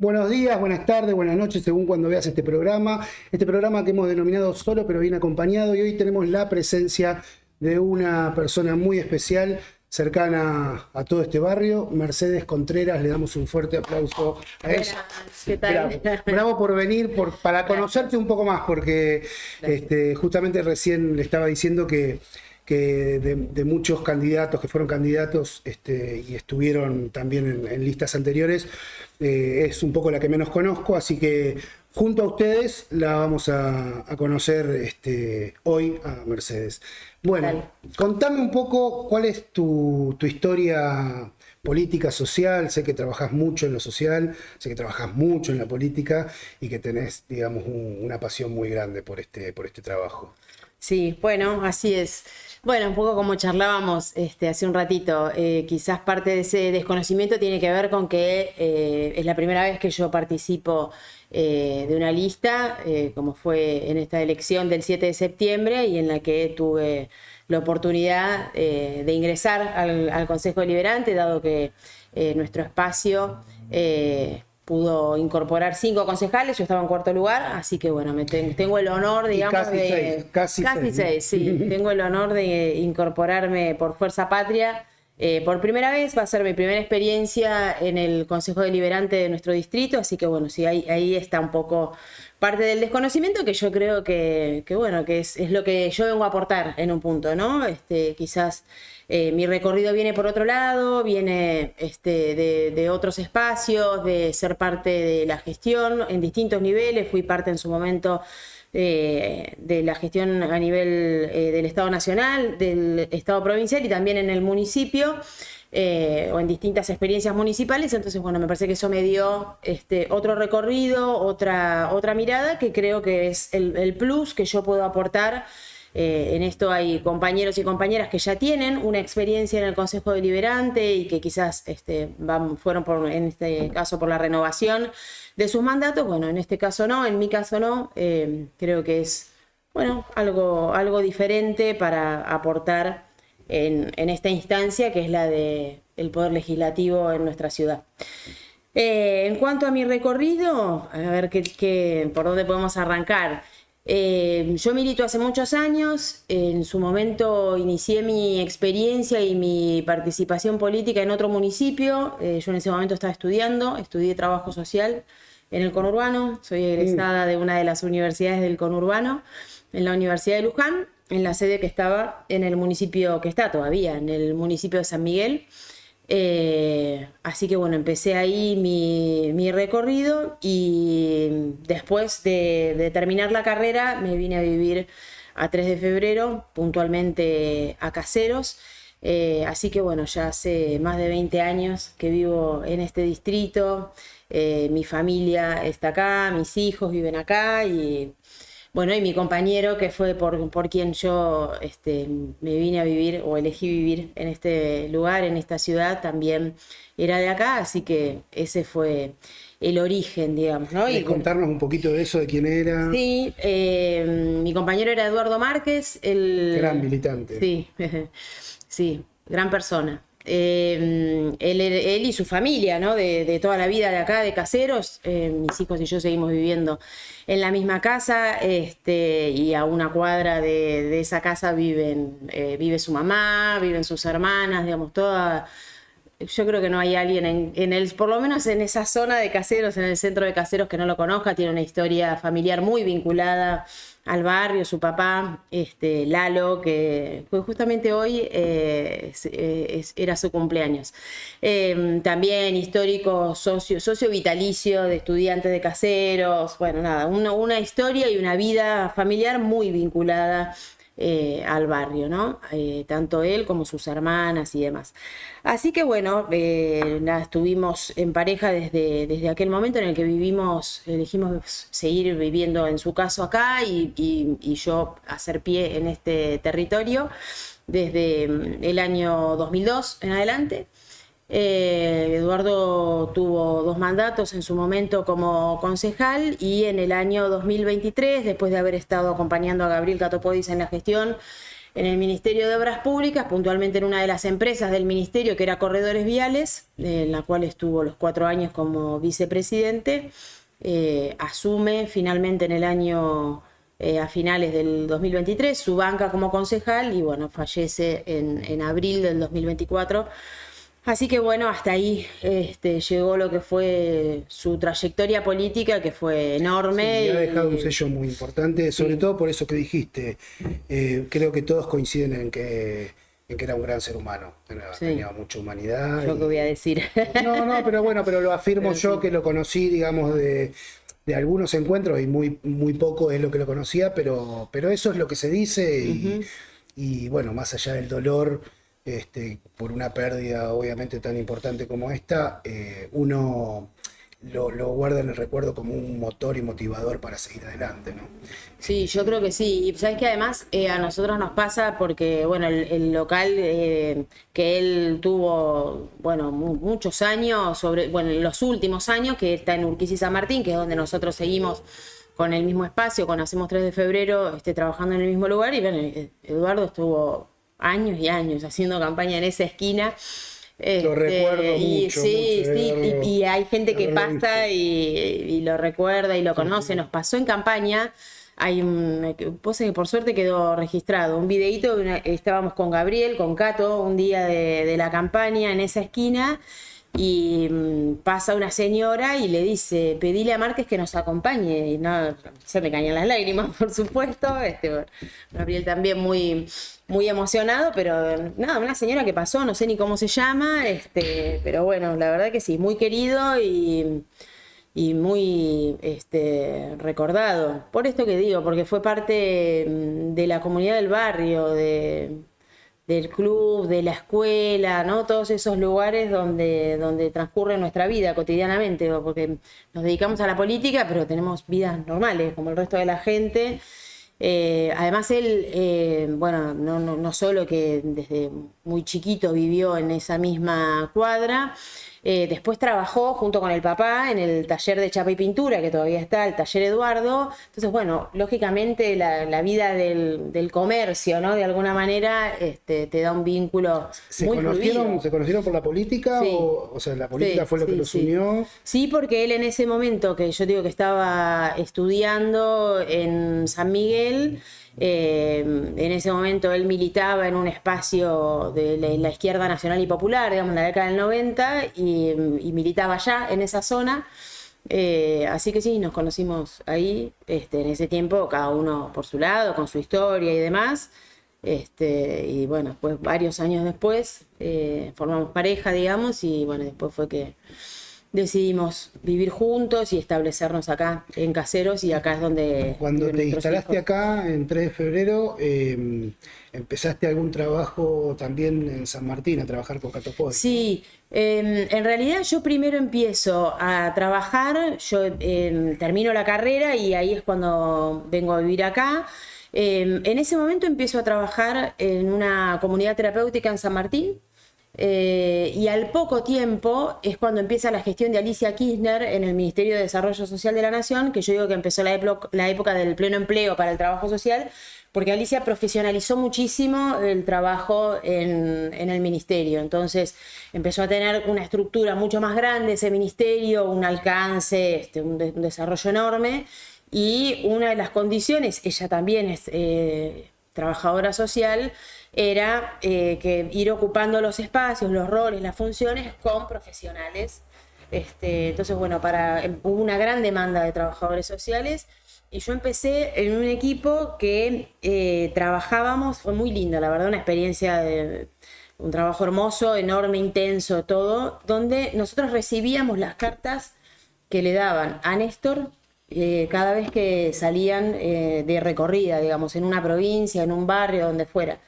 Buenos días, buenas tardes, buenas noches, según cuando veas este programa. Este programa que hemos denominado Solo pero bien acompañado, y hoy tenemos la presencia de una persona muy especial, cercana a todo este barrio, Mercedes Contreras. Le damos un fuerte aplauso a ella. ¿Qué tal? Bravo por venir, para conocerte un poco más, porque justamente recién le estaba diciendo que de muchos candidatos que fueron candidatos y estuvieron también en listas anteriores, es un poco la que menos conozco, así que junto a ustedes la vamos a conocer hoy a Mercedes. Bueno, Dale. contame un poco cuál es tu historia política, social. Sé que trabajás mucho en lo social, sé que trabajás mucho en la política y que tenés, digamos, una pasión muy grande por este trabajo. Sí, bueno, así es. Bueno, un poco como charlábamos hace un ratito, quizás parte de ese desconocimiento tiene que ver con que es la primera vez que yo participo de una lista, como fue en esta elección del 7 de septiembre, y en la que tuve la oportunidad de ingresar al Consejo Deliberante, dado que nuestro espacio pudo incorporar 5 concejales. Yo estaba en cuarto lugar, así que bueno, tengo el honor, digamos, Casi seis, casi seis, ¿no? seis, sí. Tengo el honor de incorporarme por Fuerza Patria. Por primera vez va a ser mi primera experiencia en el Consejo Deliberante de nuestro distrito, así que bueno, sí, ahí está un poco parte del desconocimiento, que yo creo que bueno, que es lo que yo vengo a aportar en un punto, ¿no? Quizás mi recorrido viene por otro lado, viene de otros espacios, de ser parte de la gestión en distintos niveles. Fui parte en su momento de la gestión a nivel del Estado Nacional, del Estado Provincial y también en el municipio, o en distintas experiencias municipales. Entonces, bueno, me parece que eso me dio otro recorrido, otra mirada, que creo que es el plus que yo puedo aportar. En esto hay compañeros y compañeras que ya tienen una experiencia en el Consejo Deliberante y que quizás fueron, en este caso, por la renovación de sus mandatos. Bueno, en este caso no, en mi caso no. Creo que es, bueno, algo diferente para aportar en esta instancia, que es la del Poder Legislativo en nuestra ciudad. En cuanto a mi recorrido, a ver por dónde podemos arrancar. Yo milito hace muchos años. En su momento inicié mi experiencia y mi participación política en otro municipio. Yo en ese momento estaba estudié trabajo social en el conurbano. Soy egresada de una de las universidades del conurbano, en la Universidad de Luján, en la sede que estaba en el municipio, que está todavía, en el municipio de San Miguel. Así que bueno, empecé ahí mi recorrido, y después de terminar la carrera me vine a vivir a 3 de febrero, puntualmente a Caseros. Así que bueno, ya hace más de 20 años que vivo en este distrito. Mi familia está acá, mis hijos viven acá, y bueno, y mi compañero, que fue por quien yo me vine a vivir o elegí vivir en este lugar, en esta ciudad, también era de acá, así que ese fue el origen, digamos, ¿no? ¿Querés contarnos un poquito de eso, de quién era? Sí, mi compañero era Eduardo Márquez, Gran militante. Sí, sí, gran persona. Él y su familia, ¿no? De toda la vida de acá, de Caseros. Mis hijos y yo seguimos viviendo en la misma casa, y a una cuadra de esa casa vive su mamá, viven sus hermanas, digamos, toda. Yo creo que no hay alguien por lo menos en esa zona de Caseros, en el centro de Caseros, que no lo conozca. Tiene una historia familiar muy vinculada al barrio. Su papá, Lalo, que fue justamente hoy, era su cumpleaños. También histórico, socio vitalicio de estudiantes de Caseros. Bueno, nada, una historia y una vida familiar muy vinculada al barrio, ¿no? Tanto él como sus hermanas y demás. Así que bueno, estuvimos en pareja desde aquel momento en el que elegimos seguir viviendo, en su caso acá, y yo hacer pie en este territorio desde el año 2002 en adelante. Eduardo tuvo 2 mandatos en su momento como concejal, y en el año 2023, después de haber estado acompañando a Gabriel Catopodis en la gestión, en el Ministerio de Obras Públicas, puntualmente en una de las empresas del ministerio que era Corredores Viales, en la cual estuvo los 4 años como vicepresidente. Asume finalmente en el año, a finales del 2023, su banca como concejal y bueno, fallece en abril del 2024. Así que bueno, hasta ahí llegó lo que fue su trayectoria política, que fue enorme. Sí, ha dejado un sello muy importante, sobre todo por eso que dijiste. Creo que todos coinciden en que era un gran ser humano, tenía mucha humanidad. Yo qué voy a decir. No, pero bueno, pero lo afirmo yo que lo conocí, digamos, de algunos encuentros y muy poco es lo que lo conocía, pero eso es lo que se dice y bueno, más allá del dolor. Por una pérdida obviamente tan importante como esta, uno lo guarda en el recuerdo como un motor y motivador para seguir adelante, ¿no? Sí, yo creo que sí. Y sabes que además a nosotros nos pasa porque, bueno, el local que él tuvo, bueno, muchos años, los últimos años, que está en Urquiza y San Martín, que es donde nosotros seguimos con el mismo espacio, con Hacemos 3 de Febrero, trabajando en el mismo lugar. Y bueno, Eduardo estuvo años y años haciendo campaña en esa esquina. Lo recuerdo mucho. Sí, y hay gente que pasa y lo recuerda y lo conoce. Nos pasó en campaña, pose que por suerte quedó registrado, un videíto, estábamos con Gabriel, con Cato, un día de la campaña en esa esquina. Y pasa una señora y le dice, pedile a Márquez que nos acompañe. Y no, se me caían las lágrimas, por supuesto. Gabriel también muy emocionado, pero nada, una señora que pasó, no sé ni cómo se llama, pero bueno, la verdad que sí, muy querido y muy recordado. Por esto que digo, porque fue parte de la comunidad del barrio, del club, de la escuela, ¿no? Todos esos lugares donde transcurre nuestra vida cotidianamente, porque nos dedicamos a la política, pero tenemos vidas normales, como el resto de la gente. Además él, bueno, no solo que desde muy chiquito vivió en esa misma cuadra, después trabajó junto con el papá en el taller de chapa y pintura, que todavía está, el taller Eduardo. Entonces, bueno, lógicamente la vida del comercio, ¿no? De alguna manera te da un vínculo muy fluido. ¿Se conocieron por la política? Sí. O sea, la política fue lo que los unió. Sí, porque él en ese momento, que yo digo que estaba estudiando en San Miguel, en ese momento él militaba en un espacio de la izquierda nacional y popular, digamos, en la década del 90, y militaba allá en esa zona. Así que sí, nos conocimos ahí, en ese tiempo, cada uno por su lado, con su historia y demás. Y bueno, pues varios años después formamos pareja, digamos, y bueno, después fue que decidimos vivir juntos y establecernos acá en Caseros, y acá es donde... Cuando te instalaste acá en 3 de febrero, ¿empezaste algún trabajo también en San Martín, a trabajar con Cato Poi? Sí, en realidad yo primero empiezo a trabajar, yo termino la carrera y ahí es cuando vengo a vivir acá. En ese momento empiezo a trabajar en una comunidad terapéutica en San Martín. Y al poco tiempo es cuando empieza la gestión de Alicia Kirchner en el Ministerio de Desarrollo Social de la Nación, que yo digo que empezó la época del pleno empleo para el trabajo social, porque Alicia profesionalizó muchísimo el trabajo en el ministerio. Entonces empezó a tener una estructura mucho más grande ese ministerio, un alcance, un desarrollo enorme, y una de las condiciones, ella también es trabajadora social, era que ir ocupando los espacios, los roles, las funciones con profesionales. Entonces, bueno, hubo una gran demanda de trabajadores sociales y yo empecé en un equipo que trabajábamos, fue muy linda, la verdad, una experiencia un trabajo hermoso, enorme, intenso, todo, donde nosotros recibíamos las cartas que le daban a Néstor cada vez que salían de recorrida, digamos, en una provincia, en un barrio, donde fuera.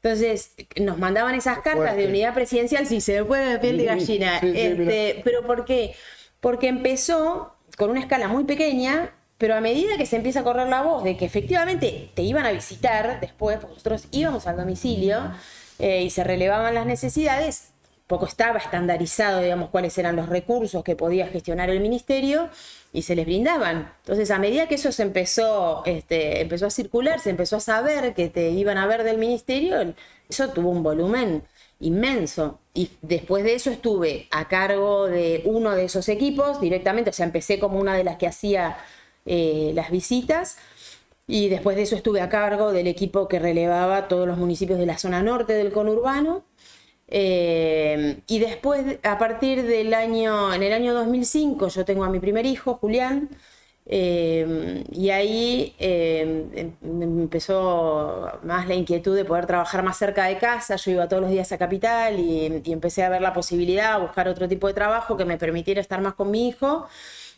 Entonces nos mandaban esas cartas de unidad presidencial, si se me pone la piel de gallina. ¿Pero por qué? Porque empezó con una escala muy pequeña, pero a medida que se empieza a correr la voz de que efectivamente te iban a visitar después, porque nosotros íbamos al domicilio y se relevaban las necesidades, poco estaba estandarizado, digamos, cuáles eran los recursos que podía gestionar el ministerio y se les brindaban. Entonces, a medida que eso se empezó a circular, se empezó a saber que te iban a ver del ministerio, eso tuvo un volumen inmenso. Y después de eso estuve a cargo de uno de esos equipos directamente, o sea, empecé como una de las que hacía las visitas. Y después de eso estuve a cargo del equipo que relevaba todos los municipios de la zona norte del conurbano. Y después, a partir en el año 2005, yo tengo a mi primer hijo, Julián, y ahí me empezó más la inquietud de poder trabajar más cerca de casa. Yo iba todos los días a Capital y empecé a ver la posibilidad, a buscar otro tipo de trabajo que me permitiera estar más con mi hijo.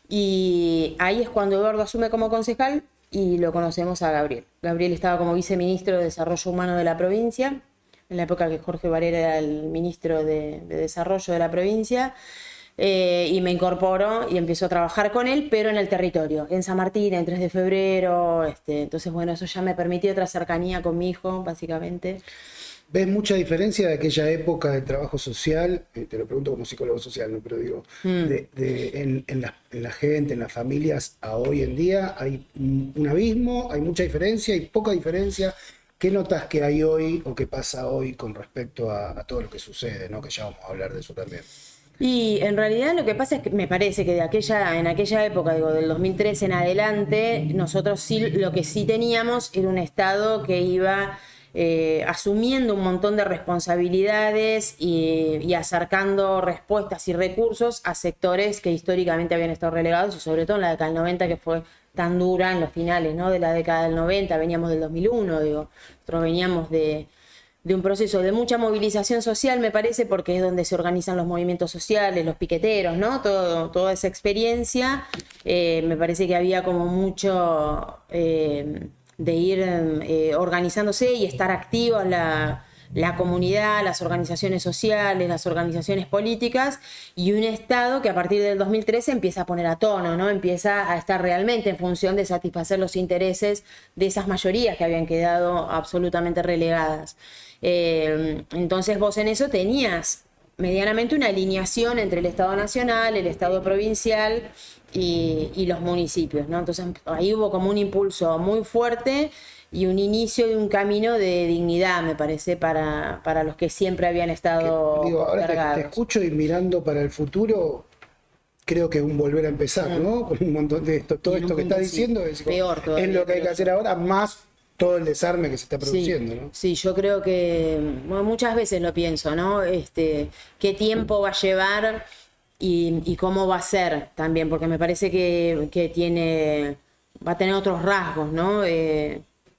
Y ahí es cuando Eduardo asume como concejal y lo conocemos a Gabriel. Gabriel estaba como viceministro de Desarrollo Humano de la provincia, en la época que Jorge Varela era el ministro de Desarrollo de la provincia, y me incorporó y empezó a trabajar con él, pero en el territorio, en San Martín, en 3 de febrero. Entonces, bueno, eso ya me permitió otra cercanía con mi hijo, básicamente. ¿Ves mucha diferencia de aquella época del trabajo social? Te lo pregunto como psicólogo social, ¿no? Pero digo, en la gente, en las familias, a hoy en día, ¿hay un abismo? ¿Hay mucha diferencia? ¿Hay poca diferencia? ¿Qué notas que hay hoy o qué pasa hoy con respecto a todo lo que sucede, ¿no? Que ya vamos a hablar de eso también. Y en realidad lo que pasa es que me parece que en aquella época, digo, del 2003 en adelante, nosotros sí, lo que sí teníamos era un Estado que iba asumiendo un montón de responsabilidades y acercando respuestas y recursos a sectores que históricamente habían estado relegados, y sobre todo en la década del 90, que fue tan dura en los finales, ¿no?, de la década del 90, veníamos del 2001, digo, nosotros veníamos de un proceso de mucha movilización social, me parece, porque es donde se organizan los movimientos sociales, los piqueteros, ¿no? Toda esa experiencia. Me parece que había como mucho de ir organizándose y estar activos la comunidad, las organizaciones sociales, las organizaciones políticas, y un Estado que a partir del 2013 empieza a poner a tono, ¿no? Empieza a estar realmente en función de satisfacer los intereses de esas mayorías que habían quedado absolutamente relegadas. Entonces vos en eso tenías medianamente una alineación entre el Estado nacional, el Estado provincial y los municipios, ¿no? Entonces ahí hubo como un impulso muy fuerte y un inicio de un camino de dignidad, me parece, para los que siempre habían estado Ahora cargados. te escucho y mirando para el futuro, creo que es un volver a empezar, ¿no? Con un montón de todo esto que estás diciendo, es lo que hay que hacer ahora, más todo el desarme que se está produciendo, ¿no? Sí, yo creo que muchas veces lo pienso, ¿no? Qué tiempo va a llevar y cómo va a ser también, porque me parece que va a tener otros rasgos, ¿no?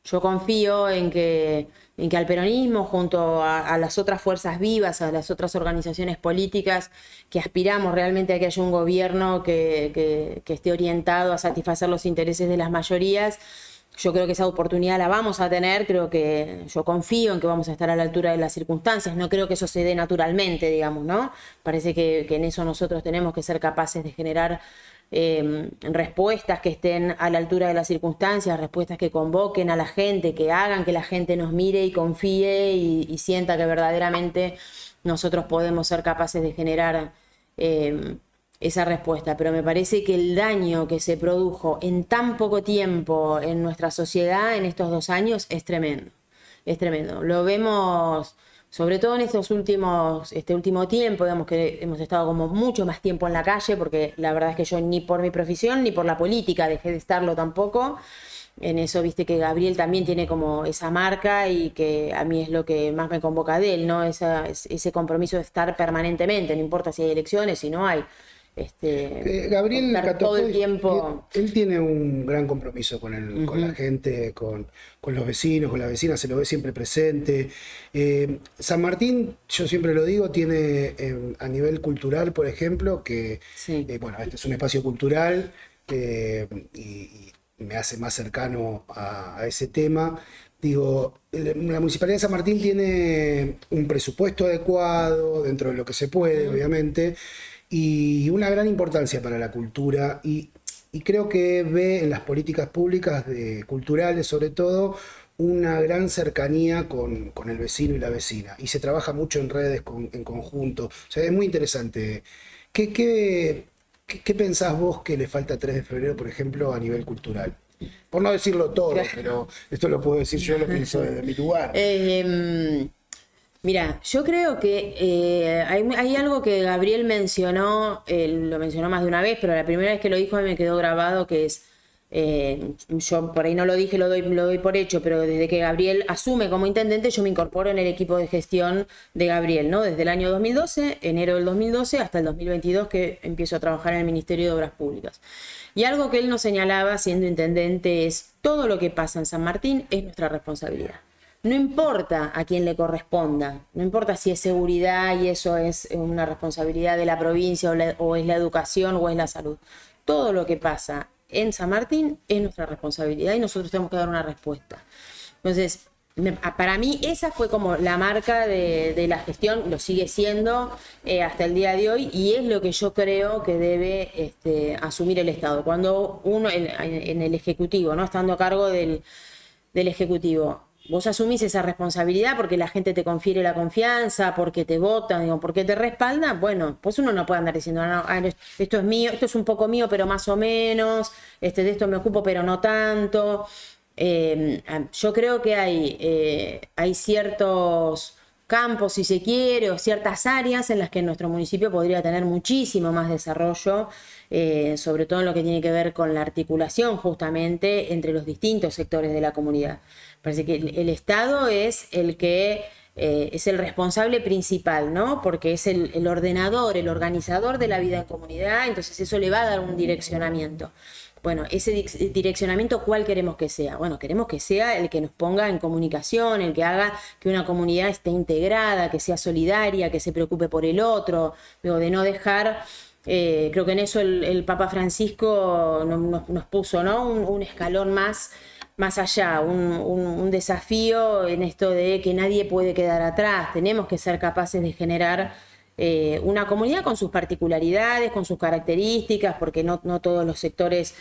Yo confío en que al peronismo, junto a las otras fuerzas vivas, a las otras organizaciones políticas, que aspiramos realmente a que haya un gobierno que esté orientado a satisfacer los intereses de las mayorías. Yo creo que esa oportunidad la vamos a tener, yo confío en que vamos a estar a la altura de las circunstancias, no creo que eso se dé naturalmente, digamos, ¿no? Parece que en eso nosotros tenemos que ser capaces de generar respuestas que estén a la altura de las circunstancias, respuestas que convoquen a la gente, que hagan que la gente nos mire y confíe y sienta que verdaderamente nosotros podemos ser capaces de generar esa respuesta. Pero me parece que el daño que se produjo en tan poco tiempo en nuestra sociedad en estos 2 años es tremendo. Es tremendo. Lo vemos sobre todo en este último tiempo, digamos que hemos estado como mucho más tiempo en la calle, porque la verdad es que yo ni por mi profesión ni por la política dejé de estarlo tampoco. En eso, viste que Gabriel también tiene como esa marca y que a mí es lo que más me convoca de él, ¿no? Ese compromiso de estar permanentemente, no importa si hay elecciones, si no hay. Gabriel todo el tiempo. Él tiene un gran compromiso con la gente, con los vecinos, con las vecinas, se lo ve siempre presente. San Martín, yo siempre lo digo, tiene a nivel cultural, por ejemplo, que bueno, este es un espacio cultural y me hace más cercano a ese tema. Digo, la Municipalidad de San Martín tiene un presupuesto adecuado, dentro de lo que se puede, obviamente, y una gran importancia para la cultura, y creo que ve en las políticas públicas culturales, sobre todo, una gran cercanía con el vecino y la vecina. Y se trabaja mucho en redes, en conjunto. O sea, es muy interesante. ¿Qué pensás vos que le falta a 3 de febrero, por ejemplo, a nivel cultural? Por no decirlo todo, pero esto lo puedo decir yo, lo pienso desde mi lugar. Mira, yo creo que hay algo que Gabriel mencionó, lo mencionó más de una vez, pero la primera vez que lo dijo a mí me quedó grabado, que es, yo por ahí no lo dije, lo doy por hecho, pero desde que Gabriel asume como intendente, yo me incorporo en el equipo de gestión de Gabriel, ¿no? Desde el año 2012, enero del 2012, hasta el 2022, que empiezo a trabajar en el Ministerio de Obras Públicas. Y algo que él nos señalaba siendo intendente es: todo lo que pasa en San Martín es nuestra responsabilidad. No importa a quién le corresponda, no importa si es seguridad y eso es una responsabilidad de la provincia o es la educación o es la salud. Todo lo que pasa en San Martín es nuestra responsabilidad y nosotros tenemos que dar una respuesta. Entonces, para mí esa fue como la marca de la gestión, lo sigue siendo hasta el día de hoy, y es lo que yo creo que debe asumir el Estado. Cuando uno en el Ejecutivo, ¿no? Estando a cargo del Ejecutivo, vos asumís esa responsabilidad porque la gente te confiere la confianza, porque te votan, digo, porque te respaldan. Bueno, pues uno no puede andar diciendo, no, esto es mío, esto es un poco mío, pero más o menos, de esto me ocupo, pero no tanto. Yo creo que hay ciertos campos, si se quiere, o ciertas áreas en las que nuestro municipio podría tener muchísimo más desarrollo, sobre todo en lo que tiene que ver con la articulación justamente entre los distintos sectores de la comunidad. Parece que el Estado es el que es el responsable principal, ¿no? Porque es el ordenador, el organizador de la vida en comunidad, entonces eso le va a dar un direccionamiento. Bueno, ese direccionamiento, ¿cuál queremos que sea? Bueno, queremos que sea el que nos ponga en comunicación, el que haga que una comunidad esté integrada, que sea solidaria, que se preocupe por el otro, digo, de no dejar... creo que en eso el Papa Francisco nos puso, ¿no? Un escalón más allá, un desafío en esto de que nadie puede quedar atrás. Tenemos que ser capaces de generar una comunidad con sus particularidades, con sus características, porque no todos los sectores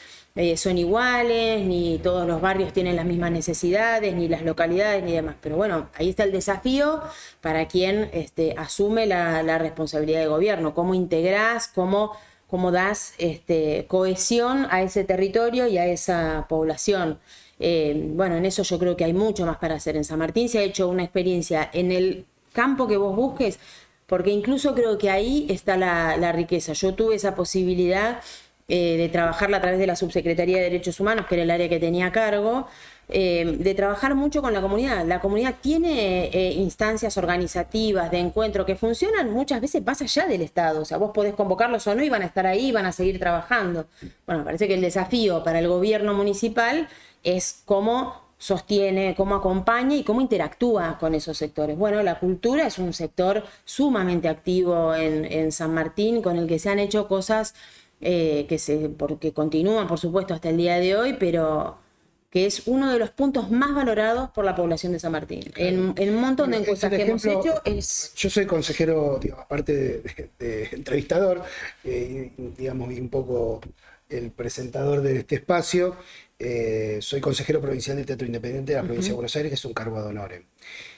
son iguales, ni todos los barrios tienen las mismas necesidades, ni las localidades, ni demás. Pero bueno, ahí está el desafío para quien asume la responsabilidad de gobierno. ¿Cómo integrás, cómo das cohesión a ese territorio y a esa población? Bueno, en eso yo creo que hay mucho más para hacer. En San Martín se ha hecho una experiencia en el campo que vos busques, porque incluso creo que ahí está la riqueza. Yo tuve esa posibilidad de trabajarla a través de la Subsecretaría de Derechos Humanos, que era el área que tenía a cargo, de trabajar mucho con la comunidad. La comunidad tiene instancias organizativas de encuentro que funcionan muchas veces más allá del Estado. O sea, vos podés convocarlos o no y van a estar ahí, van a seguir trabajando. Bueno, me parece que el desafío para el gobierno municipal es cómo sostiene, cómo acompaña y cómo interactúa con esos sectores. Bueno, la cultura es un sector sumamente activo en San Martín, con el que se han hecho cosas porque continúan, por supuesto, hasta el día de hoy, pero que es uno de los puntos más valorados por la población de San Martín. En un montón de encuestas que hemos hecho es... Yo soy consejero, digamos, aparte de entrevistador, digamos, y un poco el presentador de este espacio. Soy consejero provincial del Teatro Independiente de la provincia de Buenos Aires, que es un cargo ad honorem.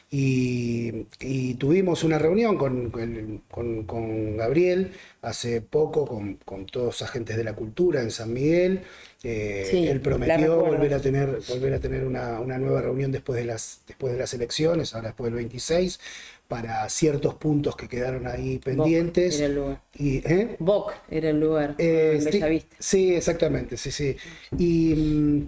Y tuvimos una reunión con Gabriel hace poco, con todos agentes de la cultura en San Miguel. Sí, él prometió volver a tener una nueva reunión después de las elecciones, ahora después del 26, para ciertos puntos que quedaron ahí pendientes. Boc era el lugar. Y, Boc era el lugar, en Bellavista. Sí, exactamente, sí. Y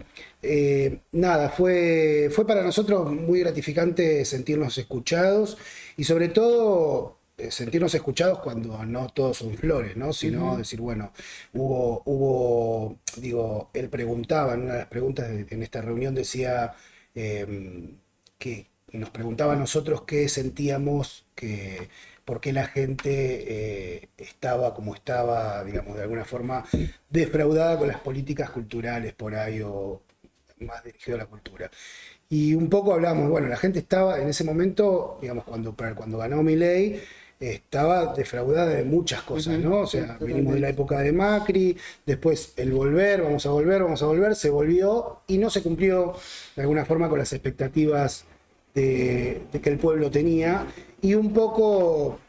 nada, fue para nosotros muy gratificante sentirnos escuchados y sobre todo sentirnos escuchados cuando no todos son flores, ¿no? Sino decir, bueno, digo, él preguntaba, en una de las preguntas en esta reunión decía que nos preguntaba a nosotros qué sentíamos, por qué la gente estaba como estaba, digamos, de alguna forma defraudada con las políticas culturales por ahí o más dirigido a la cultura. Y un poco hablamos, bueno, la gente estaba en ese momento, digamos, cuando ganó Milei, estaba defraudada de muchas cosas, ¿no? O sea, venimos de la época de Macri, después el volver, vamos a volver, se volvió y no se cumplió de alguna forma con las expectativas de que el pueblo tenía, y un poco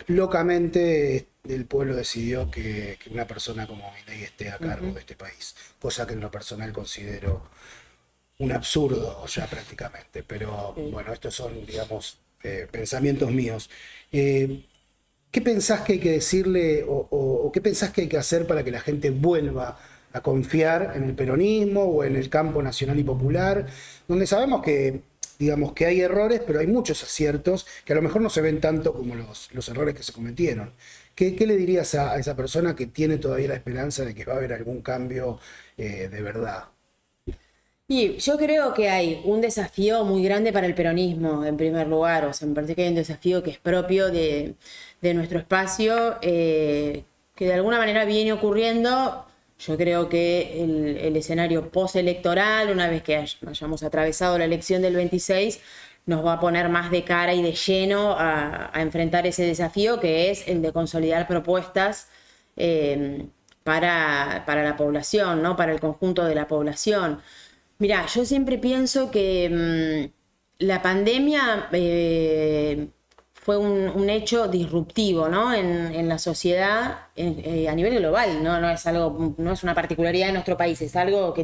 locamente el pueblo decidió que una persona como Milei esté a cargo de este país, cosa que en lo personal considero un absurdo ya prácticamente, pero bueno, estos son, digamos, pensamientos míos. ¿Qué pensás que hay que decirle o qué pensás que hay que hacer para que la gente vuelva a confiar en el peronismo o en el campo nacional y popular, donde sabemos que, digamos, que hay errores, pero hay muchos aciertos que a lo mejor no se ven tanto como los errores que se cometieron? ¿Qué le dirías a esa persona que tiene todavía la esperanza de que va a haber algún cambio de verdad? Y yo creo que hay un desafío muy grande para el peronismo, en primer lugar. O sea, me parece que hay un desafío que es propio de nuestro espacio, que de alguna manera viene ocurriendo. Yo creo que el escenario postelectoral, una vez que hayamos atravesado la elección del 26, nos va a poner más de cara y de lleno a enfrentar ese desafío, que es el de consolidar propuestas para la población, ¿no? Para el conjunto de la población. Mirá, yo siempre pienso que la pandemia fue un hecho disruptivo, ¿no? en la sociedad a nivel global, ¿no? No es algo, no es una particularidad de nuestro país, es algo que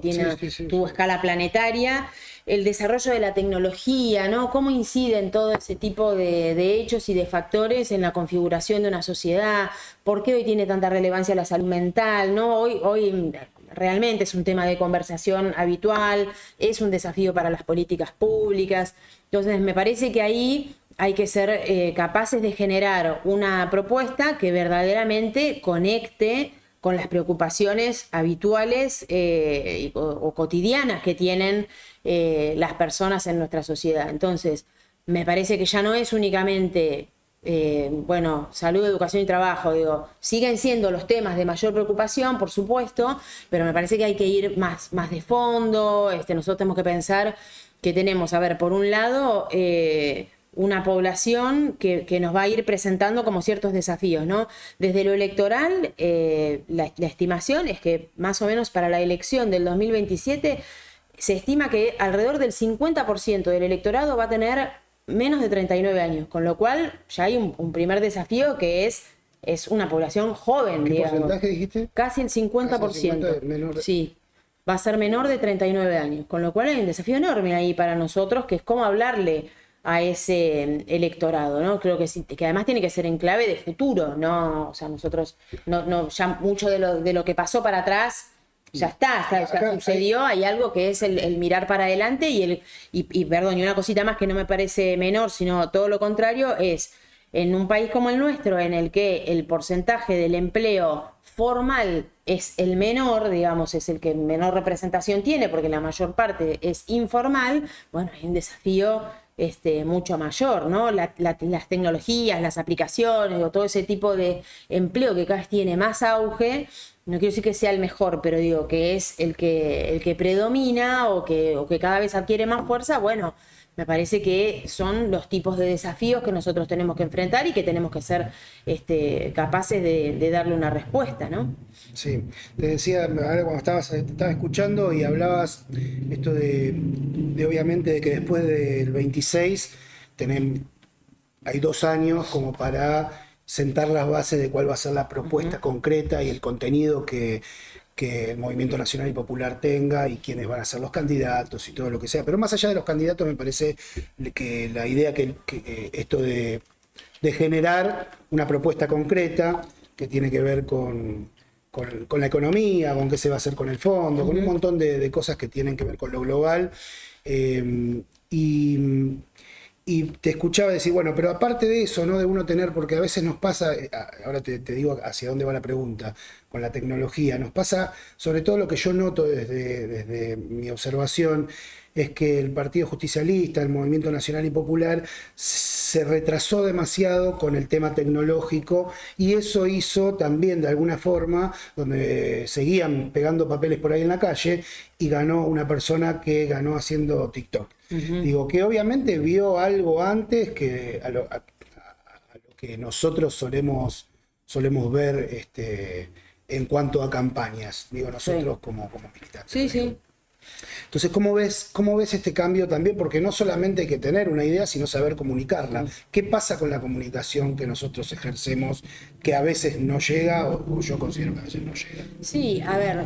tuvo escala planetaria. El desarrollo de la tecnología, ¿no? Cómo inciden todo ese tipo de hechos y de factores en la configuración de una sociedad. ¿Por qué hoy tiene tanta relevancia la salud mental, ¿no? Hoy realmente es un tema de conversación habitual, es un desafío para las políticas públicas. Entonces me parece que ahí hay que ser capaces de generar una propuesta que verdaderamente conecte con las preocupaciones habituales o cotidianas que tienen las personas en nuestra sociedad. Entonces, me parece que ya no es únicamente salud, educación y trabajo, digo, siguen siendo los temas de mayor preocupación, por supuesto, pero me parece que hay que ir más de fondo. Nosotros tenemos que pensar que tenemos, a ver, por un lado, una población que nos va a ir presentando como ciertos desafíos, ¿no? Desde lo electoral, la estimación es que más o menos para la elección del 2027 se estima que alrededor del 50% del electorado va a tener menos de 39 años, con lo cual ya hay un primer desafío que es una población joven, ¿Qué digamos. porcentaje dijiste? Casi el 50%. Casi el 50 menor. Sí, va a ser menor de 39 años, con lo cual hay un desafío enorme ahí para nosotros, que es cómo hablarle a ese electorado, ¿no? Creo que sí, que además tiene que ser en clave de futuro, ¿no? O sea, nosotros ya mucho de lo que pasó para atrás ya ya sucedió. Hay algo que es el mirar para adelante y perdón, y una cosita más que no me parece menor, sino todo lo contrario, es en un país como el nuestro, en el que el porcentaje del empleo formal es el menor, digamos, es el que menor representación tiene, porque la mayor parte es informal. Bueno, hay un desafío mucho mayor, ¿no? Las tecnologías, las aplicaciones, o todo ese tipo de empleo que cada vez tiene más auge. No quiero decir que sea el mejor, pero digo que es el que predomina o que cada vez adquiere más fuerza. Bueno, me parece que son los tipos de desafíos que nosotros tenemos que enfrentar y que tenemos que ser capaces de darle una respuesta, ¿no? Sí, te decía, ahora cuando te estaba escuchando y hablabas esto de obviamente de que después del 26 hay 2 años como para sentar las bases de cuál va a ser la propuesta concreta y el contenido que el Movimiento Nacional y Popular tenga y quiénes van a ser los candidatos y todo lo que sea. Pero más allá de los candidatos, me parece que la idea que esto de generar una propuesta concreta que tiene que ver con la economía, con qué se va a hacer con el fondo, con un montón de cosas que tienen que ver con lo global. Y te escuchaba decir, bueno, pero aparte de eso, ¿no? De uno tener, porque a veces nos pasa, ahora te digo hacia dónde va la pregunta, con la tecnología, nos pasa, sobre todo lo que yo noto desde mi observación, es que el Partido Justicialista, el Movimiento Nacional y Popular, se retrasó demasiado con el tema tecnológico y eso hizo también de alguna forma, donde seguían pegando papeles por ahí en la calle y ganó una persona que ganó haciendo TikTok. Digo, que obviamente vio algo antes que a lo que nosotros solemos ver en cuanto a campañas, digo nosotros como militantes. Sí, sí. Entonces, ¿cómo ves este cambio también? Porque no solamente hay que tener una idea, sino saber comunicarla. ¿Qué pasa con la comunicación que nosotros ejercemos, que a veces no llega, o yo considero que a veces no llega? Sí, a ver,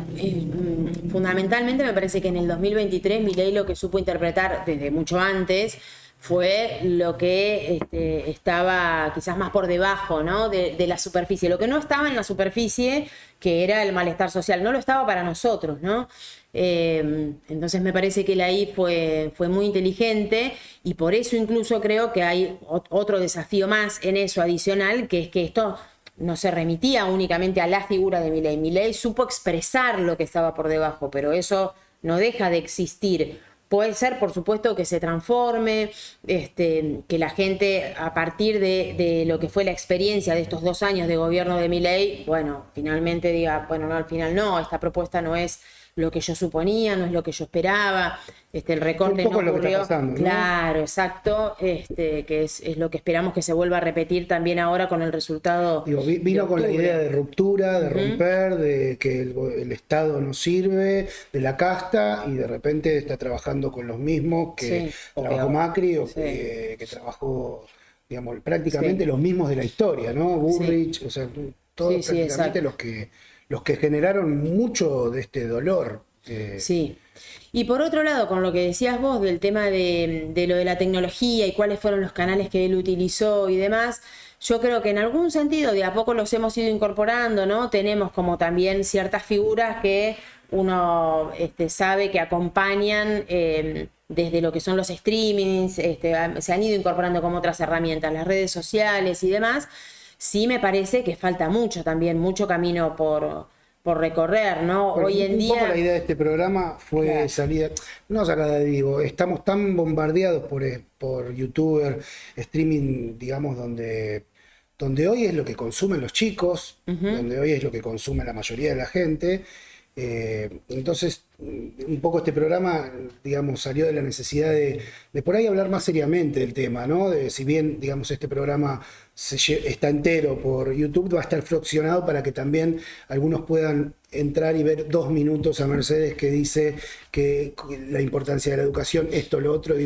fundamentalmente me parece que en el 2023 Milei lo que supo interpretar desde mucho antes fue lo que estaba quizás más por debajo, ¿no? de la superficie. Lo que no estaba en la superficie, que era el malestar social, no lo estaba para nosotros, ¿no? Entonces me parece que él ahí fue muy inteligente y por eso incluso creo que hay otro desafío más en eso adicional, que es que esto no se remitía únicamente a la figura de Milei. Milei supo expresar lo que estaba por debajo, pero eso no deja de existir. Puede ser, por supuesto, que se transforme, que la gente, a partir de lo que fue la experiencia de estos 2 años de gobierno de Milei, bueno, finalmente diga, bueno, no, al final no, esta propuesta no es lo que yo suponía, no es lo que yo esperaba, el recorte no ocurrió. Lo que está pasando, ¿no? Claro, exacto, que es lo que esperamos que se vuelva a repetir también ahora con el resultado. Digo, vino con la idea de ruptura, de romper, de que el Estado no sirve, de la casta, y de repente está trabajando con los mismos que trabajó Macri o que trabajó, digamos, prácticamente los mismos de la historia, ¿no? Bullrich, o sea, todos prácticamente los que generaron mucho de este dolor. Sí. Y por otro lado, con lo que decías vos del tema de lo de la tecnología y cuáles fueron los canales que él utilizó y demás, yo creo que en algún sentido de a poco los hemos ido incorporando, ¿no? Tenemos como también ciertas figuras que uno sabe que acompañan desde lo que son los streamings, se han ido incorporando como otras herramientas, las redes sociales y demás. Sí me parece que falta mucho también, mucho camino por recorrer, ¿no? Bueno, hoy en día... Un poco la idea de este programa fue salir, no sacada de vivo, estamos tan bombardeados por youtuber, streaming, digamos, donde hoy es lo que consumen los chicos, donde hoy es lo que consume la mayoría de la gente. Entonces, un poco este programa, digamos, salió de la necesidad de por ahí hablar más seriamente del tema, ¿no? Si bien, digamos, este programa está entero por YouTube, va a estar fraccionado para que también algunos puedan entrar y ver 2 minutos a Mercedes que dice que la importancia de la educación, esto, lo otro,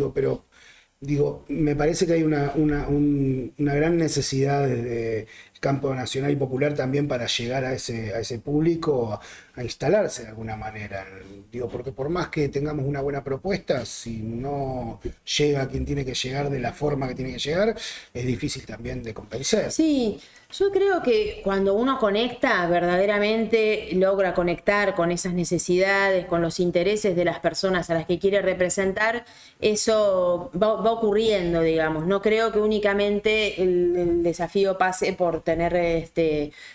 me parece que hay una gran necesidad desde el campo nacional y popular también para llegar a ese público, a instalarse de alguna manera. Porque por más que tengamos una buena propuesta, si no llega a quien tiene que llegar de la forma que tiene que llegar, es difícil también de convencer. Sí, yo creo que cuando uno conecta, verdaderamente logra conectar con esas necesidades, con los intereses de las personas a las que quiere representar, eso va ocurriendo, digamos. No creo que únicamente el desafío pase por tener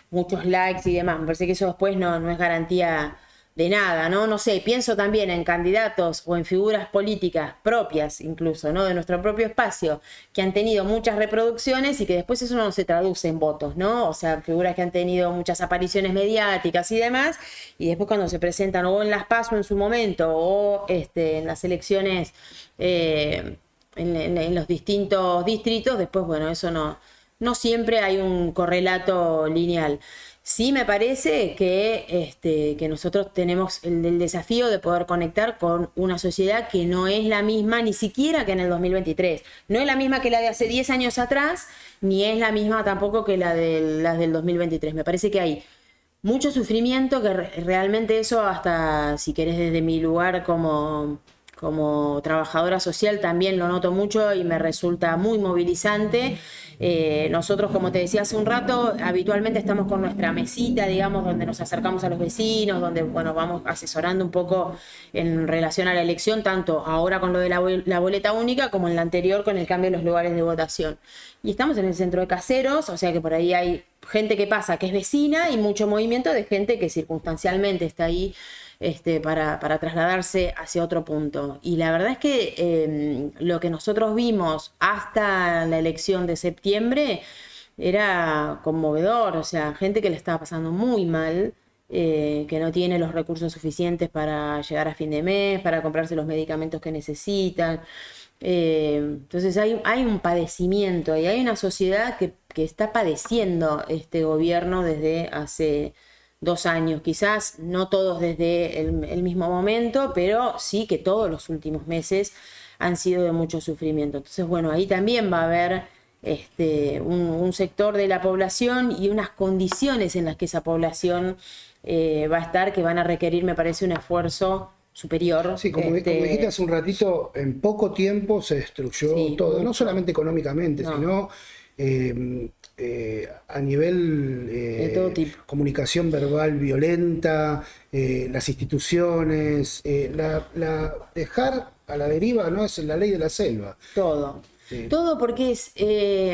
muchos likes y demás. Me parece que eso después no es garantía de nada, ¿no? No sé, pienso también en candidatos o en figuras políticas propias incluso, ¿no? De nuestro propio espacio, que han tenido muchas reproducciones y que después eso no se traduce en votos, ¿no? O sea, figuras que han tenido muchas apariciones mediáticas y demás, y después cuando se presentan o en las PASO en su momento o en las elecciones en los distintos distritos, después, bueno, eso no siempre hay un correlato lineal. Sí me parece que nosotros tenemos el desafío de poder conectar con una sociedad que no es la misma ni siquiera que en el 2023. No es la misma que la de hace 10 años atrás, ni es la misma tampoco que las del 2023. Me parece que hay mucho sufrimiento, que realmente eso, hasta si querés desde mi lugar como trabajadora social, también lo noto mucho y me resulta muy movilizante. Nosotros, como te decía hace un rato, habitualmente estamos con nuestra mesita, digamos, donde nos acercamos a los vecinos, donde, bueno, vamos asesorando un poco en relación a la elección, tanto ahora con lo de la boleta única como en la anterior con el cambio de los lugares de votación. Y estamos en el centro de Caseros, o sea que por ahí hay gente que pasa, que es vecina, y mucho movimiento de gente que circunstancialmente está ahí para trasladarse hacia otro punto. Y la verdad es que lo que nosotros vimos hasta la elección de septiembre era conmovedor, o sea, gente que le estaba pasando muy mal, que no tiene los recursos suficientes para llegar a fin de mes, para comprarse los medicamentos que necesitan. Entonces hay un padecimiento y hay una sociedad que está padeciendo este gobierno desde hace 2 años, quizás no todos desde el mismo momento, pero sí que todos los últimos meses han sido de mucho sufrimiento. Entonces, bueno, ahí también va a haber un sector de la población y unas condiciones en las que esa población va a estar, que van a requerir, me parece, un esfuerzo superior. Sí, como dijiste hace un ratito, en poco tiempo se destruyó todo, no solamente económicamente, sino a nivel de todo tipo. comunicación verbal violenta, las instituciones, dejar a la deriva, ¿no? Es la ley de la selva. Todo. Sí. Todo porque es,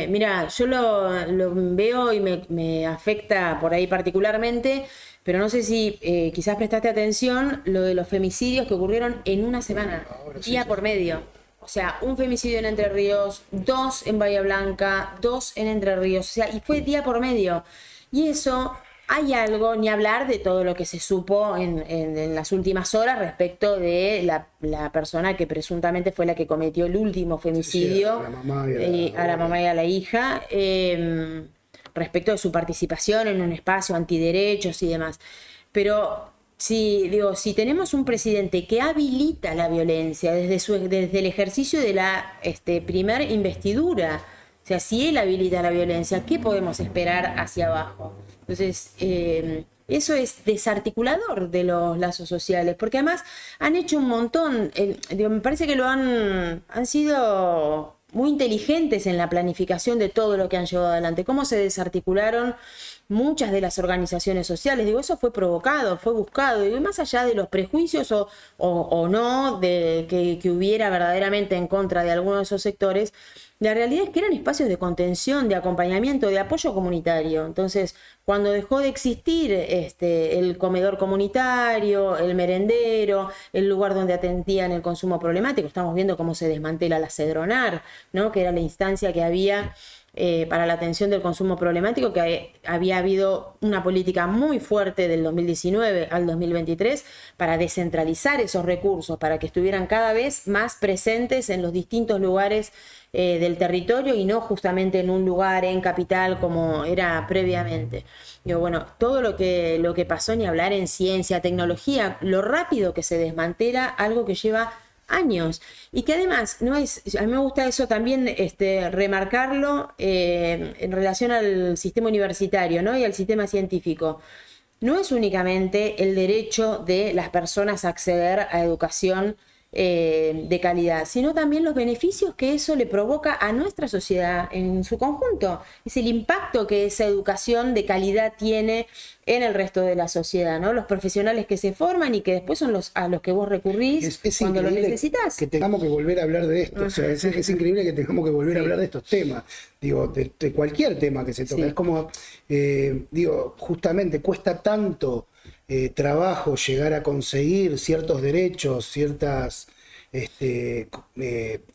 mira, yo lo veo y me afecta por ahí particularmente, pero no sé si quizás prestaste atención lo de los femicidios que ocurrieron en una semana, día por medio. O sea, un femicidio en Entre Ríos, 2 en Bahía Blanca, 2 en Entre Ríos, o sea, y fue día por medio. Y eso, hay algo, ni hablar de todo lo que se supo en las últimas horas respecto de la persona que presuntamente fue la que cometió el último femicidio, a la mamá y a la hija, respecto de su participación en un espacio antiderechos y demás. Pero si tenemos un presidente que habilita la violencia desde el ejercicio de la primer investidura, o sea, si él habilita la violencia, ¿qué podemos esperar hacia abajo? Entonces, eso es desarticulador de los lazos sociales, porque además han hecho un montón, me parece que han sido muy inteligentes en la planificación de todo lo que han llevado adelante, cómo se desarticularon muchas de las organizaciones sociales. Eso fue provocado, fue buscado, y más allá de los prejuicios o no de que hubiera verdaderamente en contra de algunos de esos sectores, la realidad es que eran espacios de contención, de acompañamiento, de apoyo comunitario. Entonces, cuando dejó de existir el comedor comunitario, el merendero, el lugar donde atendían el consumo problemático, estamos viendo cómo se desmantela la Cedronar, ¿no? Que era la instancia que había para la atención del consumo problemático, que había habido una política muy fuerte del 2019 al 2023 para descentralizar esos recursos, para que estuvieran cada vez más presentes en los distintos lugares del territorio y no justamente en un lugar en capital como era previamente. Bueno, todo lo que pasó, ni hablar en ciencia, tecnología, lo rápido que se desmantela algo que lleva años y que además no es, a mí me gusta eso también remarcarlo en relación al sistema universitario, ¿no? Y al sistema científico. No es únicamente el derecho de las personas a acceder a educación de calidad, sino también los beneficios que eso le provoca a nuestra sociedad en su conjunto. Es el impacto que esa educación de calidad tiene en el resto de la sociedad, ¿no? Los profesionales que se forman y que después son a los que vos recurrís cuando lo necesitas. Que tengamos que volver a hablar de esto. O sea, es increíble que tengamos que volver a hablar de estos temas. De cualquier tema que se toque. Es como, justamente cuesta tanto trabajo llegar a conseguir ciertos derechos, ciertas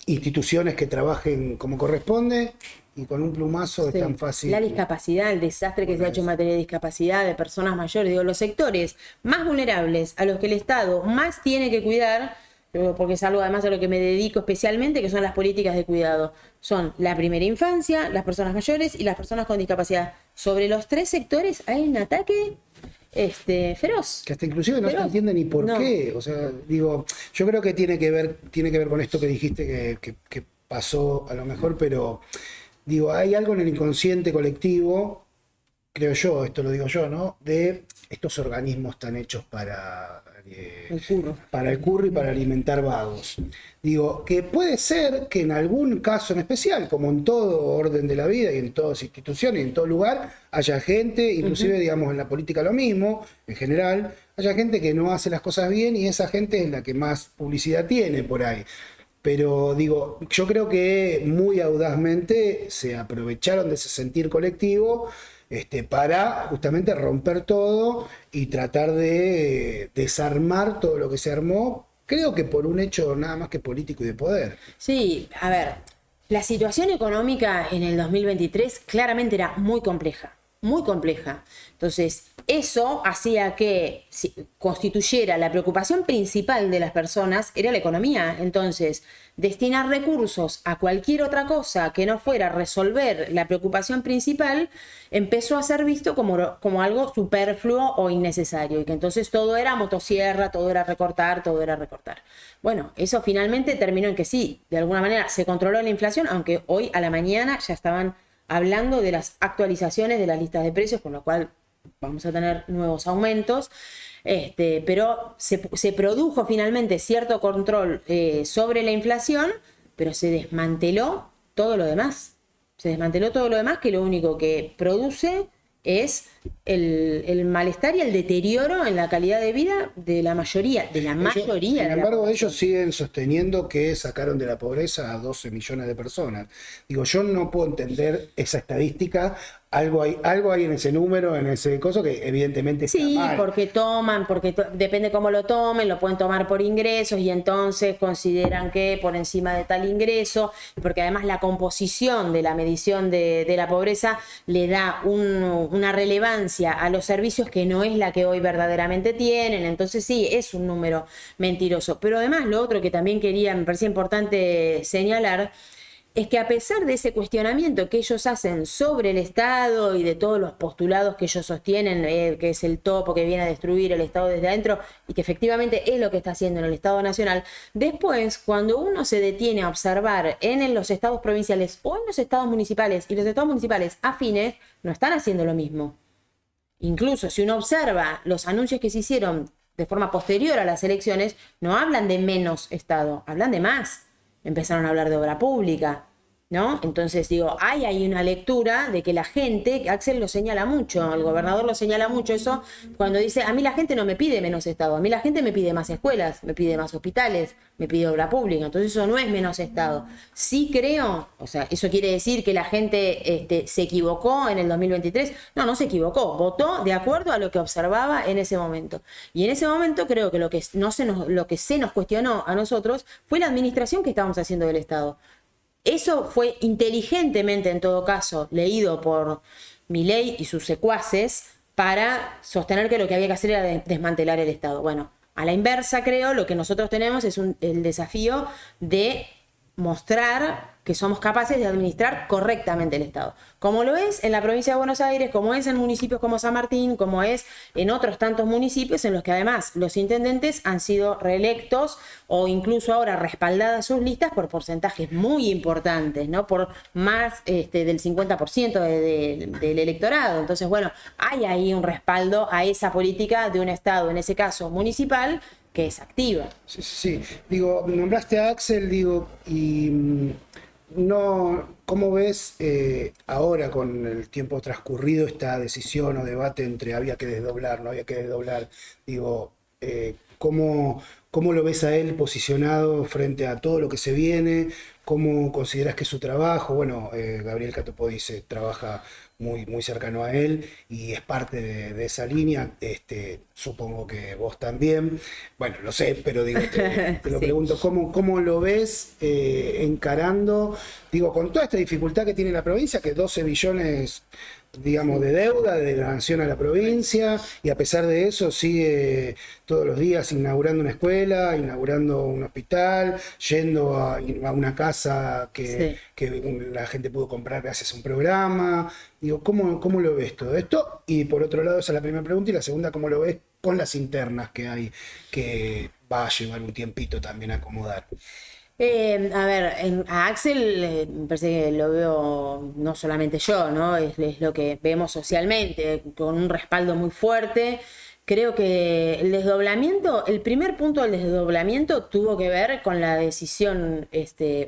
instituciones que trabajen como corresponde, y con un plumazo es tan fácil. La discapacidad, el desastre que se ha hecho en materia de discapacidad, de personas mayores, los sectores más vulnerables a los que el Estado más tiene que cuidar, porque es algo además a lo que me dedico especialmente, que son las políticas de cuidado. Son la primera infancia, las personas mayores y las personas con discapacidad. Sobre los 3 sectores hay un ataque feroz. Que hasta inclusive no se entiende ni por qué. O sea, yo creo que tiene que ver con esto que dijiste que pasó a lo mejor, pero hay algo en el inconsciente colectivo, creo yo, esto lo digo yo, ¿no? De estos organismos tan hechos para el curro y para alimentar vagos. Que puede ser que en algún caso en especial, como en todo orden de la vida y en todas instituciones y en todo lugar, haya gente, inclusive en la política lo mismo, en general, haya gente que no hace las cosas bien, y esa gente es la que más publicidad tiene por ahí. Pero yo creo que muy audazmente se aprovecharon de ese sentir colectivo para justamente romper todo y tratar de desarmar todo lo que se armó, creo que por un hecho nada más que político y de poder. Sí, a ver, la situación económica en el 2023 claramente era muy compleja. muy compleja. Entonces, eso hacía que constituyera la preocupación principal de las personas, era la economía. Entonces, destinar recursos a cualquier otra cosa que no fuera resolver la preocupación principal, empezó a ser visto como algo superfluo o innecesario, y que entonces todo era motosierra, todo era recortar, todo era recortar. Bueno, eso finalmente terminó en que sí, de alguna manera se controló la inflación, aunque hoy a la mañana ya estaban hablando de las actualizaciones de las listas de precios, con lo cual vamos a tener nuevos aumentos, pero se produjo finalmente cierto control sobre la inflación, pero se desmanteló todo lo demás. Se desmanteló todo lo demás, que lo único que produce es el malestar y el deterioro en la calidad de vida de la mayoría, Sin embargo, ellos siguen sosteniendo que sacaron de la pobreza a 12 millones de personas. Digo, yo no puedo entender esa estadística. Algo hay en ese número, en ese coso, que evidentemente está mal. Sí, porque toman, depende cómo lo tomen, lo pueden tomar por ingresos y entonces consideran que por encima de tal ingreso, porque además la composición de la medición de la pobreza le da una relevancia a los servicios que no es la que hoy verdaderamente tienen. Entonces sí, es un número mentiroso. Pero además lo otro que también me parecía importante señalar, es que a pesar de ese cuestionamiento que ellos hacen sobre el Estado y de todos los postulados que ellos sostienen, que es el topo que viene a destruir el Estado desde adentro, y que efectivamente es lo que está haciendo en el Estado Nacional, después, cuando uno se detiene a observar en los estados provinciales o en los estados municipales, y los estados municipales afines no están haciendo lo mismo. Incluso si uno observa los anuncios que se hicieron de forma posterior a las elecciones, no hablan de menos Estado, hablan de más. Empezaron a hablar de obra pública, ¿no? Entonces digo, hay ahí una lectura de que la gente, Axel lo señala mucho, el gobernador lo señala mucho eso, cuando dice, a mí la gente no me pide menos Estado, a mí la gente me pide más escuelas, me pide más hospitales, me pide obra pública, entonces eso no es menos Estado. Sí creo, o sea, ¿eso quiere decir que la gente se equivocó en el 2023? No se equivocó, votó de acuerdo a lo que observaba en ese momento. Y en ese momento creo que lo que se nos cuestionó a nosotros fue la administración que estábamos haciendo del Estado. Eso fue inteligentemente, en todo caso, leído por Milei y sus secuaces para sostener que lo que había que hacer era desmantelar el Estado. Bueno, a la inversa, creo, lo que nosotros tenemos es el desafío de mostrar que somos capaces de administrar correctamente el Estado. Como lo es en la provincia de Buenos Aires, como es en municipios como San Martín, como es en otros tantos municipios en los que además los intendentes han sido reelectos o incluso ahora respaldadas sus listas por porcentajes muy importantes, ¿no? Por más del 50% del electorado. Entonces, bueno, hay ahí un respaldo a esa política de un Estado, en ese caso municipal, que es activa. Sí. Digo, nombraste a Axel, y no, ¿cómo ves ahora con el tiempo transcurrido esta decisión o debate entre había que desdoblar, no había que desdoblar? Digo, ¿cómo lo ves a él posicionado frente a todo lo que se viene? ¿Cómo consideras que es su trabajo? Bueno, Gabriel Catopodis trabaja muy cercano a él y es parte de esa línea. Supongo que vos también. Bueno, lo sé, pero digo, te lo Sí. pregunto, ¿cómo lo ves encarando, digo, con toda esta dificultad que tiene la provincia, que 12 billones, digamos, de deuda de la nación a la provincia, y a pesar de eso sigue todos los días inaugurando una escuela, inaugurando un hospital, yendo a una casa que la gente pudo comprar gracias a un programa? Digo, ¿cómo lo ves todo esto? Y por otro lado, esa es la primera pregunta, y la segunda, ¿cómo lo ves con las internas que hay, que va a llevar un tiempito también a acomodar? A ver, a Axel me parece que lo veo no solamente yo, ¿no? Es lo que vemos socialmente, con un respaldo muy fuerte. Creo que el primer punto del desdoblamiento tuvo que ver con la decisión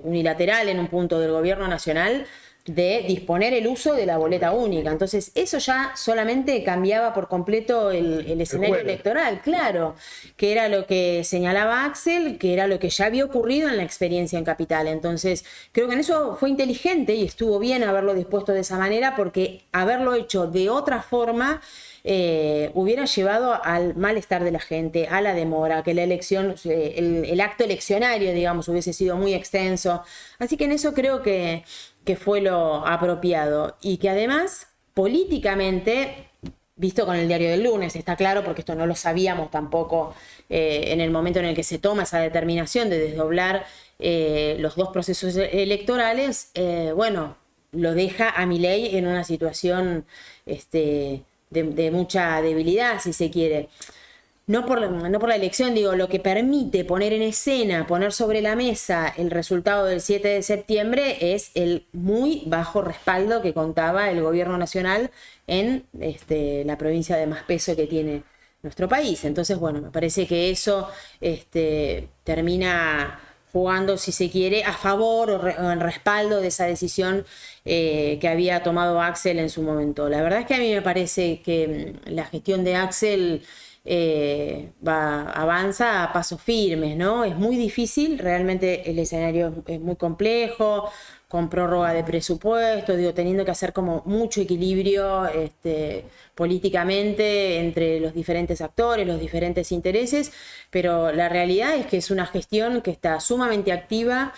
unilateral en un punto del gobierno nacional de disponer el uso de la boleta única. Entonces, eso ya solamente cambiaba por completo el escenario electoral, claro, que era lo que señalaba Axel, que era lo que ya había ocurrido en la experiencia en Capital. Entonces, creo que en eso fue inteligente y estuvo bien haberlo dispuesto de esa manera, porque haberlo hecho de otra forma hubiera llevado al malestar de la gente, a la demora, que la elección, el acto eleccionario, digamos, hubiese sido muy extenso. Así que en eso creo que fue lo apropiado, y que además políticamente, visto con el diario del lunes, está claro, porque esto no lo sabíamos tampoco en el momento en el que se toma esa determinación de desdoblar los dos procesos electorales, bueno, lo deja a Milei en una situación de mucha debilidad, si se quiere. No por la elección, digo, lo que permite poner en escena, poner sobre la mesa el resultado del 7 de septiembre es el muy bajo respaldo que contaba el gobierno nacional en la provincia de más peso que tiene nuestro país. Entonces, bueno, me parece que eso termina jugando, si se quiere, a favor o en respaldo de esa decisión que había tomado Axel en su momento. La verdad es que a mí me parece que la gestión de Axel avanza a pasos firmes, ¿no? Es muy difícil, realmente el escenario es muy complejo, con prórroga de presupuesto, digo, teniendo que hacer como mucho equilibrio políticamente entre los diferentes actores, los diferentes intereses, pero la realidad es que es una gestión que está sumamente activa,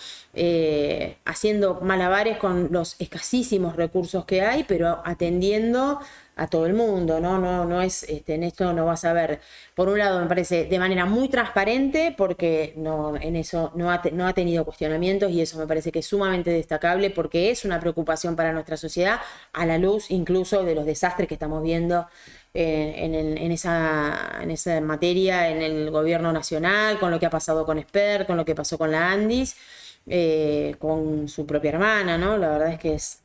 haciendo malabares con los escasísimos recursos que hay, pero atendiendo a todo el mundo, ¿no? No es, en esto no vas a ver, por un lado me parece de manera muy transparente, porque en eso no ha tenido cuestionamientos, y eso me parece que es sumamente destacable, porque es una preocupación para nuestra sociedad, a la luz incluso de los desastres que estamos viendo en esa materia en el gobierno nacional, con lo que ha pasado con Esper, con lo que pasó con la Andis, con su propia hermana, ¿no? La verdad es que es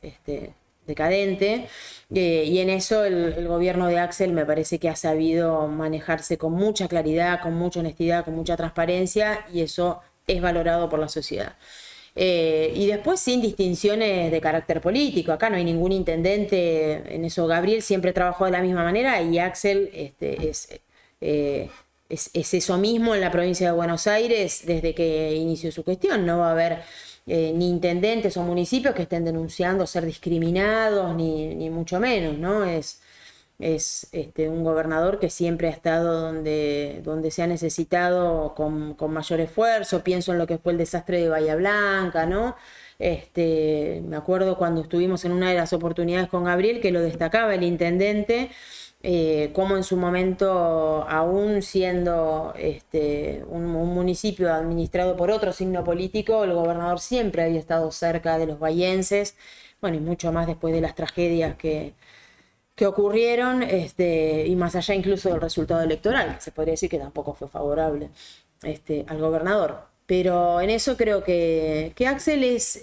decadente, y en eso el gobierno de Axel me parece que ha sabido manejarse con mucha claridad, con mucha honestidad, con mucha transparencia, y eso es valorado por la sociedad. Y después sin distinciones de carácter político, acá no hay ningún intendente, en eso Gabriel siempre trabajó de la misma manera, y Axel es eso mismo en la provincia de Buenos Aires desde que inició su gestión. No va a haber ni intendentes o municipios que estén denunciando ser discriminados, ni mucho menos, ¿no? Es un gobernador que siempre ha estado donde se ha necesitado con mayor esfuerzo. Pienso en lo que fue el desastre de Bahía Blanca, ¿no? Me acuerdo cuando estuvimos en una de las oportunidades con Gabriel, que lo destacaba el intendente, como en su momento, aún siendo un municipio administrado por otro signo político, el gobernador siempre había estado cerca de los bahienses, bueno, y mucho más después de las tragedias que ocurrieron, y más allá incluso del resultado electoral, que se podría decir que tampoco fue favorable al gobernador. Pero en eso creo que Axel es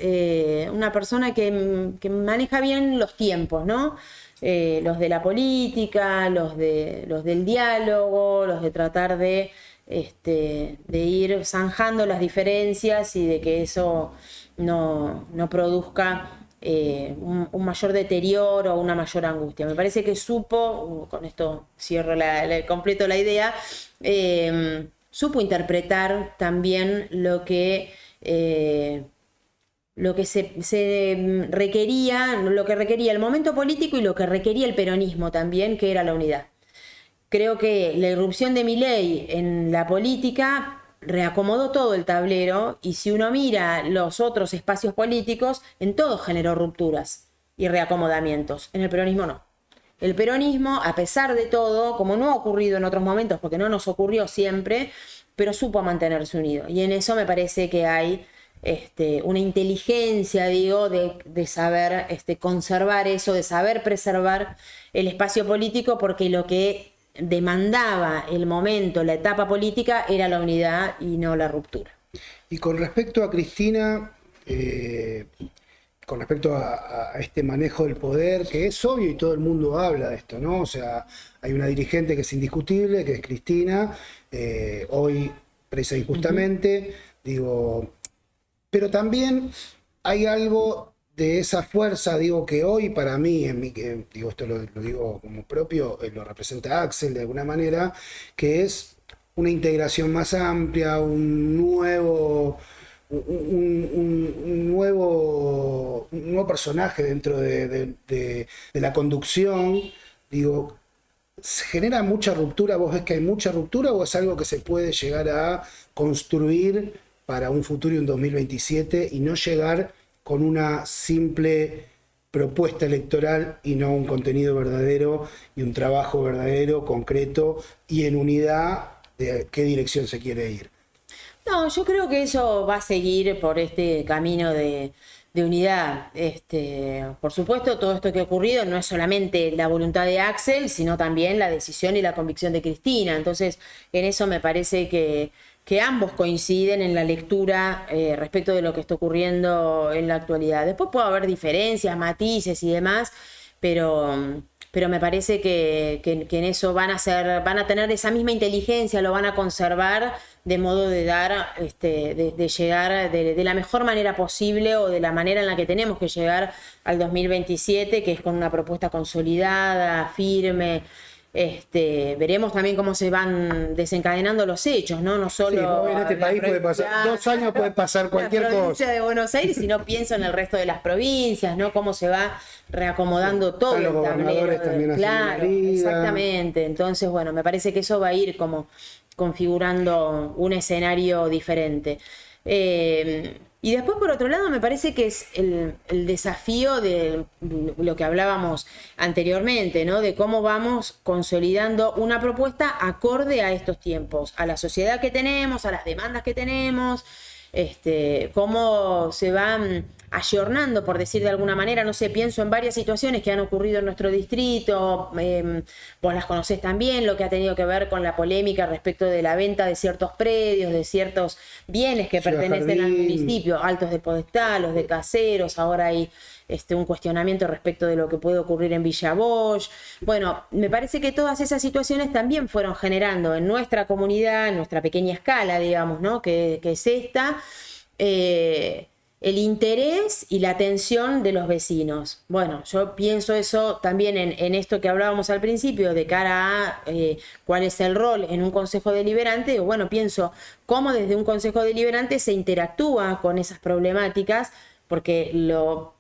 una persona que maneja bien los tiempos, ¿no? Los de la política, los del diálogo, los de tratar de ir zanjando las diferencias, y de que eso no produzca un mayor deterioro o una mayor angustia. Me parece que supo, con esto cierro completo la idea, supo interpretar también lo que se requería, lo que requería el momento político y lo que requería el peronismo también, que era la unidad. Creo que la irrupción de Milei en la política reacomodó todo el tablero, y si uno mira los otros espacios políticos, en todos generó rupturas y reacomodamientos. En el peronismo no. El peronismo, a pesar de todo, como no ha ocurrido en otros momentos, porque no nos ocurrió siempre, pero supo mantenerse unido. Y en eso me parece que hay una inteligencia, digo, de saber conservar eso, de saber preservar el espacio político, porque lo que demandaba el momento, la etapa política, era la unidad y no la ruptura. Y con respecto a Cristina, con respecto a este manejo del poder, que es obvio y todo el mundo habla de esto, ¿no? O sea, hay una dirigente que es indiscutible, que es Cristina, hoy presa injustamente, digo, pero también hay algo de esa fuerza, digo, que hoy para mí, digo, esto lo digo como propio, lo representa Axel de alguna manera, que es una integración más amplia, un nuevo personaje dentro de la conducción. Digo, ¿genera mucha ruptura? ¿Vos ves que hay mucha ruptura, o es algo que se puede llegar a construir para un futuro y un 2027 y no llegar con una simple propuesta electoral y no un contenido verdadero y un trabajo verdadero, concreto y en unidad de qué dirección se quiere ir. No, yo creo que eso va a seguir por este camino de unidad. Por supuesto, todo esto que ha ocurrido no es solamente la voluntad de Axel, sino también la decisión y la convicción de Cristina. Entonces, en eso me parece que ambos coinciden en la lectura respecto de lo que está ocurriendo en la actualidad. Después puede haber diferencias, matices y demás, pero me parece que en eso van a tener esa misma inteligencia, lo van a conservar de modo de dar, de llegar de la mejor manera posible o de la manera en la que tenemos que llegar al 2027, que es con una propuesta consolidada, firme. Veremos también cómo se van desencadenando los hechos, no solo sí, en este país puede pasar, 2 años puede pasar cualquier cosa. La provincia de Buenos Aires, sino pienso en el resto de las provincias, ¿no? Cómo se va reacomodando todo el tablero. Claro, exactamente. Entonces, bueno, me parece que eso va a ir como configurando un escenario diferente. Y después, por otro lado, me parece que es el desafío de lo que hablábamos anteriormente, ¿no? De cómo vamos consolidando una propuesta acorde a estos tiempos, a la sociedad que tenemos, a las demandas que tenemos, cómo se van ayornando, por decir de alguna manera. No sé, pienso en varias situaciones que han ocurrido en nuestro distrito, vos las conocés también, lo que ha tenido que ver con la polémica respecto de la venta de ciertos predios, de ciertos bienes que pertenecen al municipio, Altos de Podestá, los de Caseros, ahora hay un cuestionamiento respecto de lo que puede ocurrir en Villa Bosch. Bueno, me parece que todas esas situaciones también fueron generando en nuestra comunidad, en nuestra pequeña escala, digamos, ¿no? Que es esta, el interés y la atención de los vecinos. Bueno, yo pienso eso también en esto que hablábamos al principio, de cara a cuál es el rol en un consejo deliberante. Bueno, pienso cómo desde un consejo deliberante se interactúa con esas problemáticas, porque lo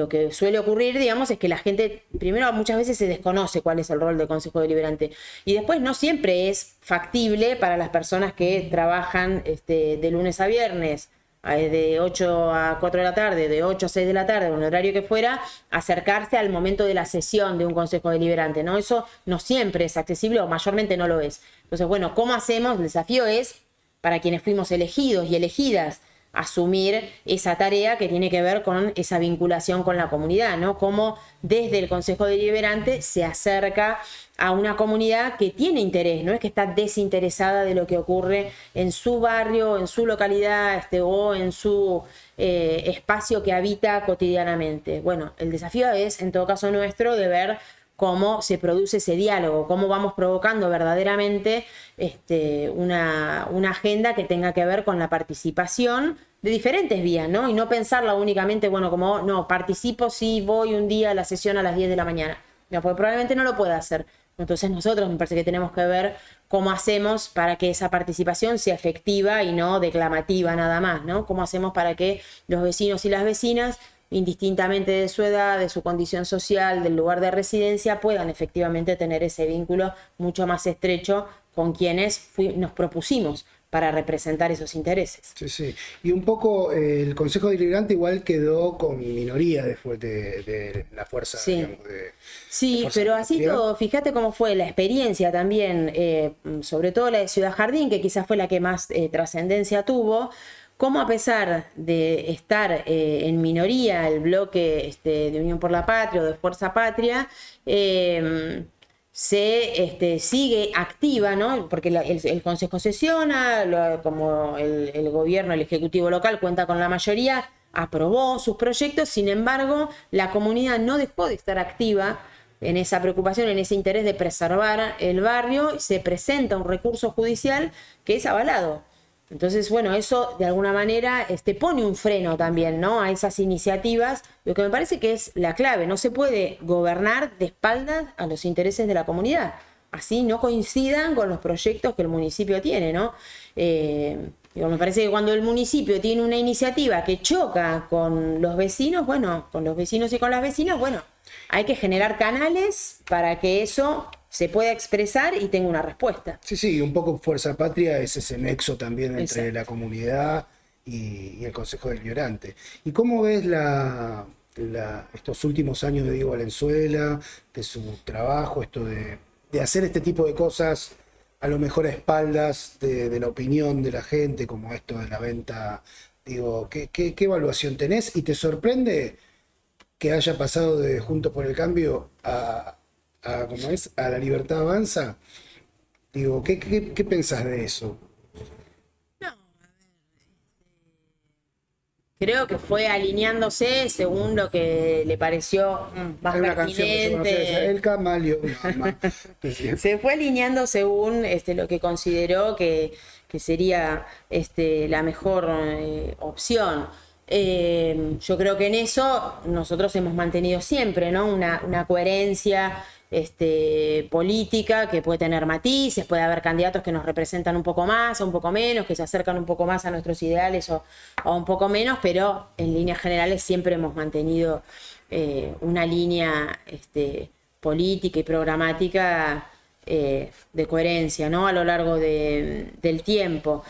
que suele ocurrir, digamos, es que la gente, primero, muchas veces se desconoce cuál es el rol del consejo deliberante, y después no siempre es factible para las personas que trabajan de lunes a viernes, de 8 a 4 de la tarde, de 8 a 6 de la tarde, un horario que fuera, acercarse al momento de la sesión de un consejo deliberante, ¿no? Eso no siempre es accesible o mayormente no lo es. Entonces, bueno, ¿cómo hacemos? El desafío es, para quienes fuimos elegidos y elegidas, asumir esa tarea que tiene que ver con esa vinculación con la comunidad, ¿no? Cómo desde el Consejo Deliberante se acerca a una comunidad que tiene interés, no es que está desinteresada de lo que ocurre en su barrio, en su localidad, o en su espacio que habita cotidianamente. Bueno, el desafío es, en todo caso nuestro, de ver cómo se produce ese diálogo, cómo vamos provocando verdaderamente una agenda que tenga que ver con la participación de diferentes vías, ¿no? Y no pensarla únicamente, bueno, como, no, participo si voy un día a la sesión a las 10 de la mañana. No, porque probablemente no lo pueda hacer. Entonces nosotros me parece que tenemos que ver cómo hacemos para que esa participación sea efectiva y no declamativa nada más, ¿no? Cómo hacemos para que los vecinos y las vecinas, indistintamente de su edad, de su condición social, del lugar de residencia, puedan efectivamente tener ese vínculo mucho más estrecho con quienes nos propusimos para representar esos intereses. Sí, sí. Y un poco el Consejo Deliberante igual quedó con minoría después de la fuerza, sí. Digamos, sí, la fuerza pero así todo, fíjate cómo fue la experiencia también, sobre todo la de Ciudad Jardín, que quizás fue la que más trascendencia tuvo, cómo a pesar de estar en minoría el bloque de Unión por la Patria o de Fuerza Patria, se sigue activa, ¿no? Porque el Consejo sesiona, como el gobierno, el Ejecutivo local cuenta con la mayoría, aprobó sus proyectos. Sin embargo, la comunidad no dejó de estar activa en esa preocupación, en ese interés de preservar el barrio. Se presenta un recurso judicial que es avalado. Entonces, bueno, eso de alguna manera pone un freno también, ¿no?, a esas iniciativas, lo que me parece que es la clave. No se puede gobernar de espaldas a los intereses de la comunidad, así no coincidan con los proyectos que el municipio tiene, ¿no? Me parece que cuando el municipio tiene una iniciativa que choca con los vecinos, bueno, con los vecinos y con las vecinas, bueno, hay que generar canales para que eso se pueda expresar y tenga una respuesta. Sí, sí, un poco Fuerza Patria es ese nexo también entre Exacto. la comunidad y el Consejo Deliberante. ¿Y cómo ves la estos últimos años de Diego Valenzuela, de su trabajo, esto de hacer este tipo de cosas a lo mejor a espaldas de la opinión de la gente, como esto de la venta? Digo, ¿qué evaluación tenés? ¿Y te sorprende que haya pasado de Juntos por el Cambio ¿cómo es? A La Libertad Avanza? Digo, ¿qué pensás de eso? Creo que fue alineándose según lo que le pareció más Hay una canción que yo conocía que decía, pertinente. El camaleón, mamá. Decía. Se fue alineando según lo que consideró que sería la mejor opción. Yo creo que en eso nosotros hemos mantenido siempre, ¿no? Una coherencia política que puede tener matices, puede haber candidatos que nos representan un poco más o un poco menos, que se acercan un poco más a nuestros ideales o un poco menos, pero en líneas generales siempre hemos mantenido una línea política y programática de coherencia, ¿no? A lo largo del tiempo.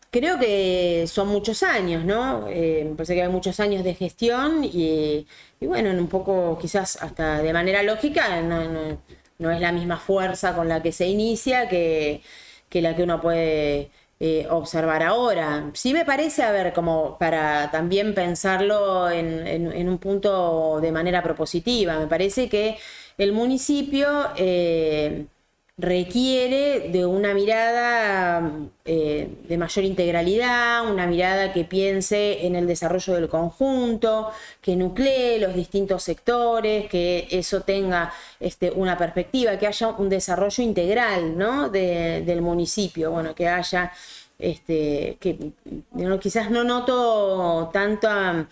Creo que son muchos años, ¿no? Me parece que hay muchos años de gestión y bueno, un poco quizás hasta de manera lógica no es la misma fuerza con la que se inicia que la que uno puede observar ahora. Sí me parece, a ver, como para también pensarlo en un punto de manera propositiva, me parece que el municipio requiere de una mirada de mayor integralidad, una mirada que piense en el desarrollo del conjunto, que nuclee los distintos sectores, que eso tenga una perspectiva, que haya un desarrollo integral, ¿no? del municipio, bueno, que haya que quizás no noto tanta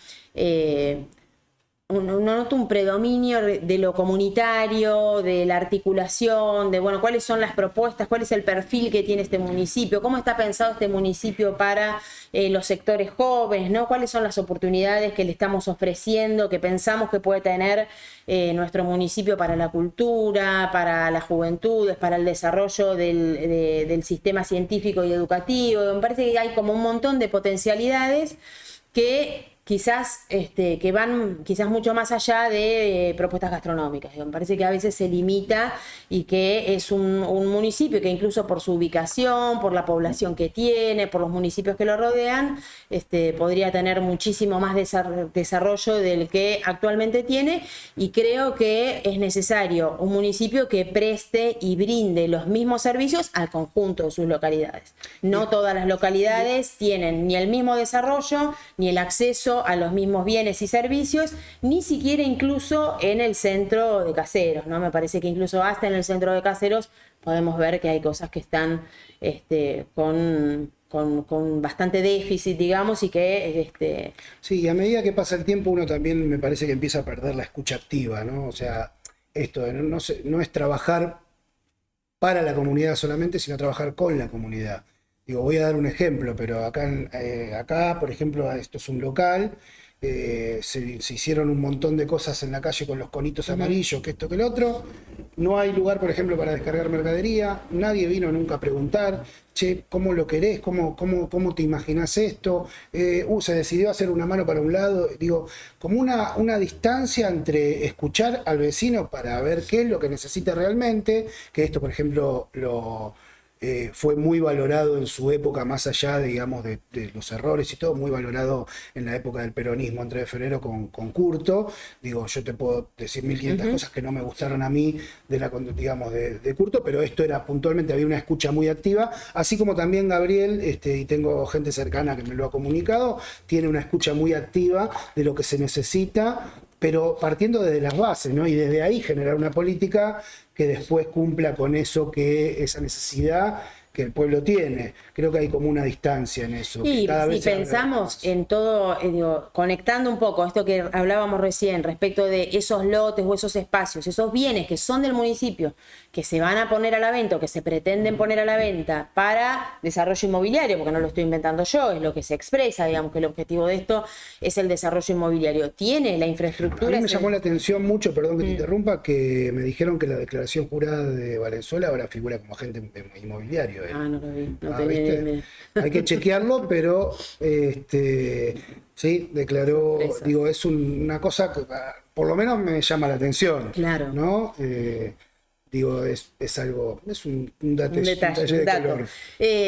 no noto un predominio de lo comunitario, de la articulación, de bueno, cuáles son las propuestas, cuál es el perfil que tiene este municipio, cómo está pensado este municipio para los sectores jóvenes, ¿no? Cuáles son las oportunidades que le estamos ofreciendo, que pensamos que puede tener nuestro municipio para la cultura, para las juventudes, para el desarrollo del sistema científico y educativo. Me parece que hay como un montón de potencialidades que quizás que van quizás mucho más allá de propuestas gastronómicas. Me parece que a veces se limita y que es un municipio que incluso por su ubicación, por la población que tiene, por los municipios que lo rodean, podría tener muchísimo más desarrollo del que actualmente tiene, y creo que es necesario un municipio que preste y brinde los mismos servicios al conjunto de sus localidades. No todas las localidades tienen ni el mismo desarrollo, ni el acceso a los mismos bienes y servicios, ni siquiera incluso en el centro de Caseros, ¿no? Me parece que incluso hasta en el centro de Caseros podemos ver que hay cosas que están con bastante déficit, digamos, y que... Sí, a medida que pasa el tiempo uno también me parece que empieza a perder la escucha activa, ¿no? O sea, esto de no es trabajar para la comunidad solamente, sino trabajar con la comunidad. Digo, voy a dar un ejemplo, pero acá, por ejemplo, esto es un local, se hicieron un montón de cosas en la calle con los conitos amarillos, que esto, que el otro. No hay lugar, por ejemplo, para descargar mercadería. Nadie vino nunca a preguntar, che, ¿cómo lo querés? ¿Cómo te imaginás esto? Se decidió hacer una mano para un lado. Digo, como una distancia entre escuchar al vecino para ver qué es lo que necesita realmente, que esto, por ejemplo, fue muy valorado en su época, más allá, digamos, de los errores y todo, muy valorado en la época del peronismo, en 3 de febrero con Curto. Digo, yo te puedo decir 1500 cosas que no me gustaron a mí digamos, de Curto, pero esto era puntualmente, había una escucha muy activa, así como también Gabriel, y tengo gente cercana que me lo ha comunicado, tiene una escucha muy activa de lo que se necesita, pero partiendo desde las bases, ¿no? Y desde ahí generar una política que después cumpla con esa necesidad que el pueblo tiene. Creo que hay como una distancia en eso. Y cada si vez pensamos en todo, conectando un poco esto que hablábamos recién respecto de esos lotes o esos espacios, esos bienes que son del municipio, que se van a poner a la venta o que se pretenden poner a la venta para desarrollo inmobiliario, porque no lo estoy inventando yo, es lo que se expresa, digamos que el objetivo de esto es el desarrollo inmobiliario. ¿Tiene la infraestructura? A mí me llamó la atención mucho, perdón que te interrumpa, que me dijeron que la declaración jurada de Valenzuela ahora figura como agente inmobiliario. él. Ah, no lo vi, no tenía ni idea. Hay que chequearlo, pero sí, declaró, digo, es una cosa que por lo menos me llama la atención. Claro. ¿No? Digo, es algo, es un detalle, Un detalle, de dato. color.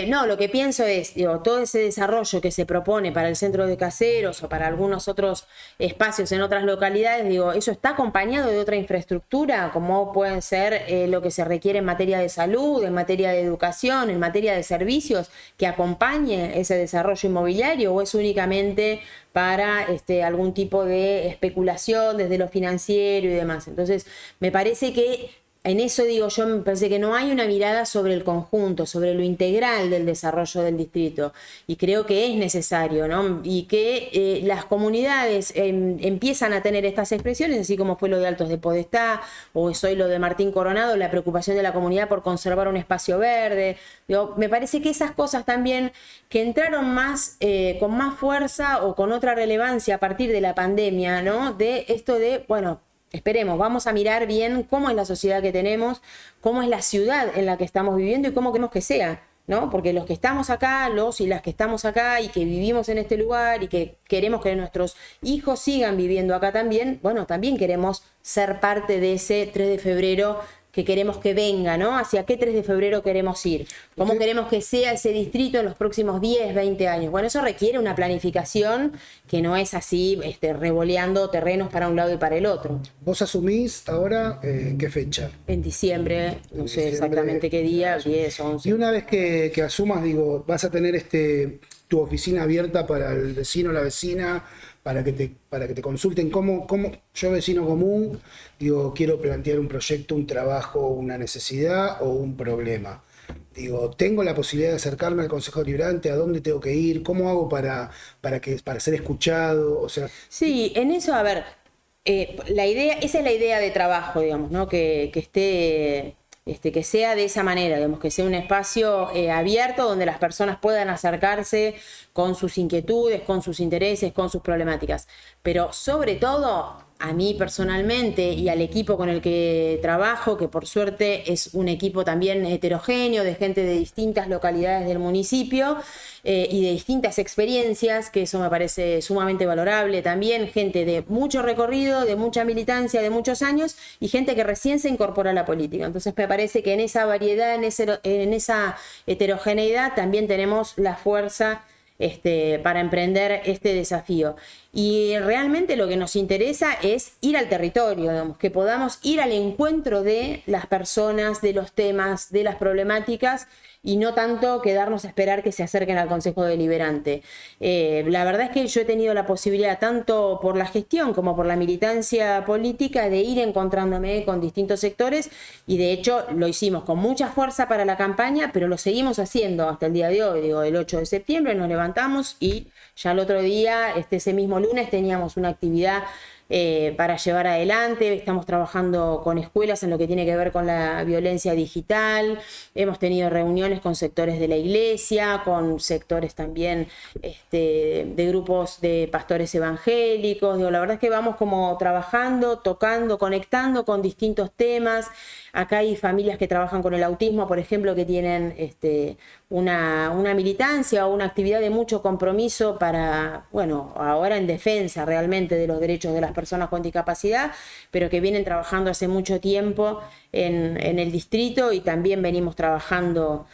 No, lo que pienso es, digo, todo ese desarrollo que se propone para el centro de Caseros o para algunos otros espacios en otras localidades, digo, eso está acompañado de otra infraestructura, como pueden ser lo que se requiere en materia de salud, en materia de educación, en materia de servicios, que acompañe ese desarrollo inmobiliario, o es únicamente para algún tipo de especulación desde lo financiero y demás. Entonces, me parece que en eso digo yo, me parece que no hay una mirada sobre el conjunto, sobre lo integral del desarrollo del distrito, y creo que es necesario, ¿no? Y que las comunidades empiezan a tener estas expresiones, así como fue lo de Altos de Podestá, o es hoy lo de Martín Coronado, la preocupación de la comunidad por conservar un espacio verde. Digo, me parece que esas cosas también que entraron más, con más fuerza o con otra relevancia a partir de la pandemia, ¿no? De esto de, bueno, esperemos, vamos a mirar bien cómo es la sociedad que tenemos, cómo es la ciudad en la que estamos viviendo y cómo queremos que sea, ¿no? Porque los que estamos acá, los y las que estamos acá y que vivimos en este lugar y que queremos que nuestros hijos sigan viviendo acá también, bueno, también queremos ser parte de ese 3 de febrero que queremos que venga, ¿no? ¿Hacia qué 3 de febrero queremos ir? ¿Cómo queremos que sea ese distrito en los próximos 10, 20 años? Bueno, eso requiere una planificación que no es así, revoleando terrenos para un lado y para el otro. ¿Vos asumís ahora en qué fecha? En diciembre, no sé exactamente qué día, 10, 11. Y una vez que asumas, digo, vas a tener tu oficina abierta para el vecino o la vecina, para que te consulten cómo yo, vecino común, digo, quiero plantear un proyecto, un trabajo, una necesidad o un problema. Digo, ¿tengo la posibilidad de acercarme al Consejo Deliberante? ¿A dónde tengo que ir? ¿Cómo hago para ser escuchado? O sea, sí, en eso, a ver, esa es la idea de trabajo, digamos, ¿no? Que esté, que sea de esa manera, digamos, que sea un espacio abierto donde las personas puedan acercarse con sus inquietudes, con sus intereses, con sus problemáticas. Pero sobre todo, a mí personalmente y al equipo con el que trabajo, que por suerte es un equipo también heterogéneo, de gente de distintas localidades del municipio y de distintas experiencias, que eso me parece sumamente valorable también, gente de mucho recorrido, de mucha militancia, de muchos años, y gente que recién se incorpora a la política. Entonces me parece que en esa variedad, en esa heterogeneidad, también tenemos la fuerza para emprender este desafío. Y realmente lo que nos interesa es ir al territorio, digamos, que podamos ir al encuentro de las personas, de los temas, de las problemáticas, y no tanto quedarnos a esperar que se acerquen al Consejo Deliberante. La verdad es que yo he tenido la posibilidad, tanto por la gestión como por la militancia política, de ir encontrándome con distintos sectores, y de hecho lo hicimos con mucha fuerza para la campaña, pero lo seguimos haciendo hasta el día de hoy. Digo, el 8 de septiembre nos levantamos y ya el otro día, ese mismo lunes, teníamos una actividad para llevar adelante. Estamos trabajando con escuelas en lo que tiene que ver con la violencia digital. Hemos tenido reuniones con sectores de la iglesia, con sectores también de grupos de pastores evangélicos. Digo, la verdad es que vamos como trabajando, tocando, conectando con distintos temas. Acá hay familias que trabajan con el autismo, por ejemplo, que tienen una militancia o una actividad de mucho compromiso para, bueno, ahora en defensa realmente de los derechos de las personas con discapacidad, pero que vienen trabajando hace mucho tiempo en el distrito, y también venimos trabajando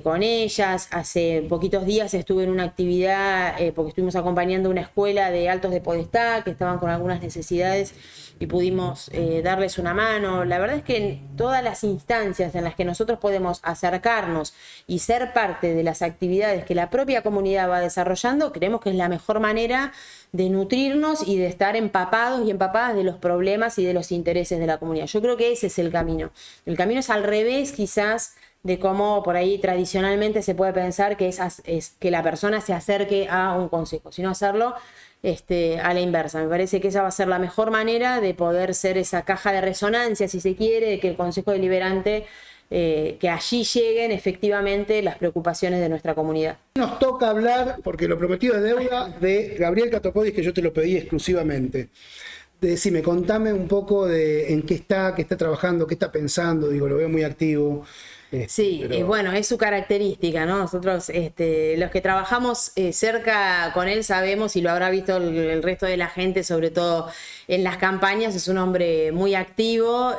con ellas. Hace poquitos días estuve en una actividad, porque estuvimos acompañando una escuela de Altos de Podestá que estaban con algunas necesidades y pudimos darles una mano. La verdad es que en todas las instancias en las que nosotros podemos acercarnos y ser parte de las actividades que la propia comunidad va desarrollando, creemos que es la mejor manera de nutrirnos y de estar empapados y empapadas de los problemas y de los intereses de la comunidad. Yo creo que ese es el camino. El camino es al revés, quizás, de cómo por ahí tradicionalmente se puede pensar que es que la persona se acerque a un consejo, sino hacerlo a la inversa. Me parece que esa va a ser la mejor manera de poder ser esa caja de resonancia, si se quiere, de que el Consejo Deliberante, que allí lleguen efectivamente las preocupaciones de nuestra comunidad. Nos toca hablar, porque lo prometido es deuda, de Gabriel Catopodis, que yo te lo pedí exclusivamente. decime, contame un poco de en qué está trabajando, qué está pensando, digo, lo veo muy activo. Sí, bueno, es su característica, ¿no? Nosotros, los que trabajamos cerca con él sabemos, y lo habrá visto el resto de la gente, sobre todo en las campañas, es un hombre muy activo.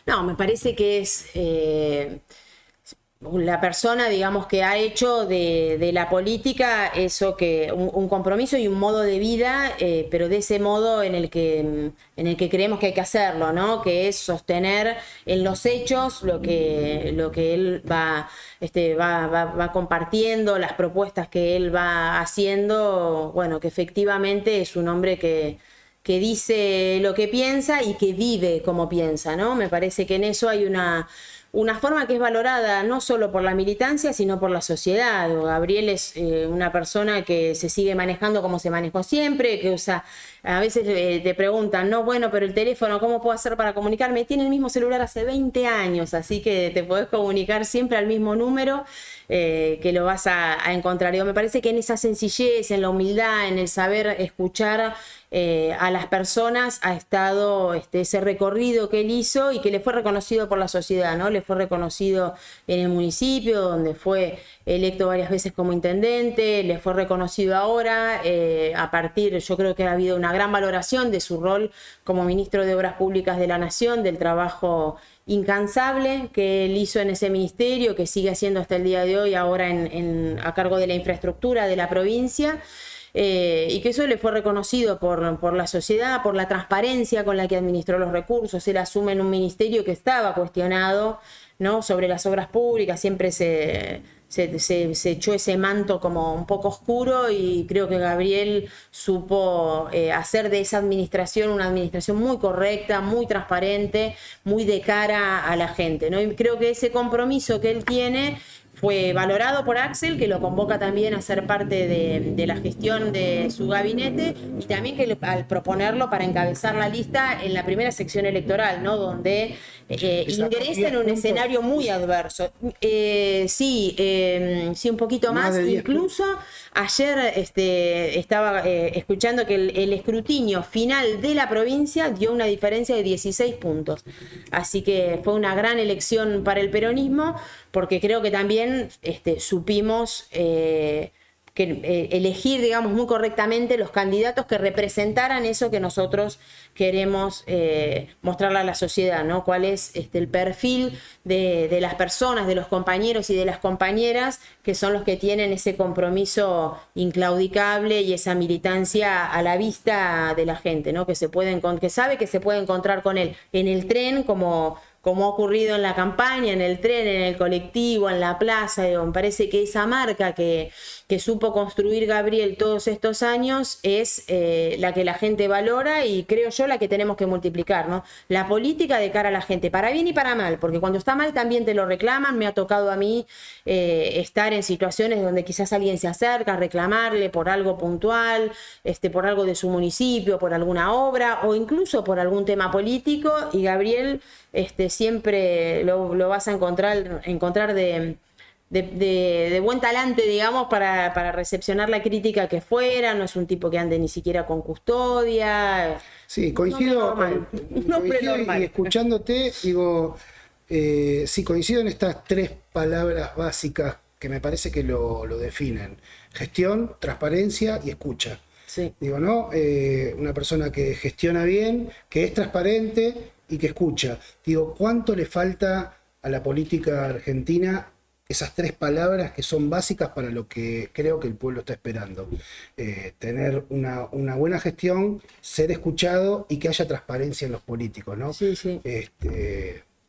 No, me parece que es la persona, digamos, que ha hecho de la política eso, que un compromiso y un modo de vida, pero de ese modo en el que creemos que hay que hacerlo, ¿no? Que es sostener en los hechos lo que él va compartiendo, las propuestas que él va haciendo. Bueno, que efectivamente es un hombre que dice lo que piensa y que vive como piensa, ¿no? Me parece que en eso hay una forma que es valorada no solo por la militancia, sino por la sociedad. Gabriel es una persona que se sigue manejando como se manejó siempre, que usa, a veces te preguntan, no, bueno, pero el teléfono, ¿cómo puedo hacer para comunicarme? Tiene el mismo celular hace 20 años, así que te podés comunicar siempre al mismo número, que lo vas a encontrar. Digo, me parece que en esa sencillez, en la humildad, en el saber escuchar a las personas, ha estado ese recorrido que él hizo y que le fue reconocido por la sociedad, ¿no? Le fue reconocido en el municipio, donde fue electo varias veces como intendente, le fue reconocido ahora, yo creo que ha habido una gran valoración de su rol como ministro de Obras Públicas de la Nación, del trabajo incansable que él hizo en ese ministerio, que sigue haciendo hasta el día de hoy, ahora a cargo de la infraestructura de la provincia. Y que eso le fue reconocido por la sociedad, por la transparencia con la que administró los recursos. Él asume en un ministerio que estaba cuestionado, ¿no?, sobre las obras públicas, siempre se echó ese manto como un poco oscuro, y creo que Gabriel supo hacer de esa administración una administración muy correcta, muy transparente, muy de cara a la gente, ¿no? Y creo que ese compromiso que él tiene fue valorado por Axel, que lo convoca también a ser parte de la gestión de su gabinete, y también que al proponerlo para encabezar la lista en la primera sección electoral, ¿no?, donde ingresa en un escenario muy adverso. Sí, un poquito más. Incluso ayer estaba escuchando que el escrutinio final de la provincia dio una diferencia de 16 puntos. Así que fue una gran elección para el peronismo, porque creo que también supimos elegir, digamos, muy correctamente los candidatos que representaran eso que nosotros queremos mostrarle a la sociedad, ¿no? Cuál es el perfil de las personas, de los compañeros y de las compañeras, que son los que tienen ese compromiso inclaudicable y esa militancia a la vista de la gente, ¿no? Que sabe que se puede encontrar con él en el tren, como ha ocurrido en la campaña, en el tren, en el colectivo, en la plaza. Me parece que esa marca que supo construir Gabriel todos estos años es la que la gente valora, y creo yo la que tenemos que multiplicar, ¿no? La política de cara a la gente, para bien y para mal, porque cuando está mal también te lo reclaman. Me ha tocado a mí estar en situaciones donde quizás alguien se acerca a reclamarle por algo puntual, por algo de su municipio, por alguna obra o incluso por algún tema político, y Gabriel siempre lo vas a encontrar de buen talante, digamos, para recepcionar la crítica que fuera. No es un tipo que ande ni siquiera con custodia. Sí, coincido, y escuchándote, digo, sí, coincido en estas tres palabras básicas que me parece que lo definen: gestión, transparencia y escucha. Sí. Digo, ¿no? Una persona que gestiona bien, que es transparente y que escucha. Digo, ¿cuánto le falta a la política argentina esas tres palabras que son básicas para lo que creo que el pueblo está esperando? Tener una buena gestión, ser escuchado y que haya transparencia en los políticos, ¿no? Sí, sí.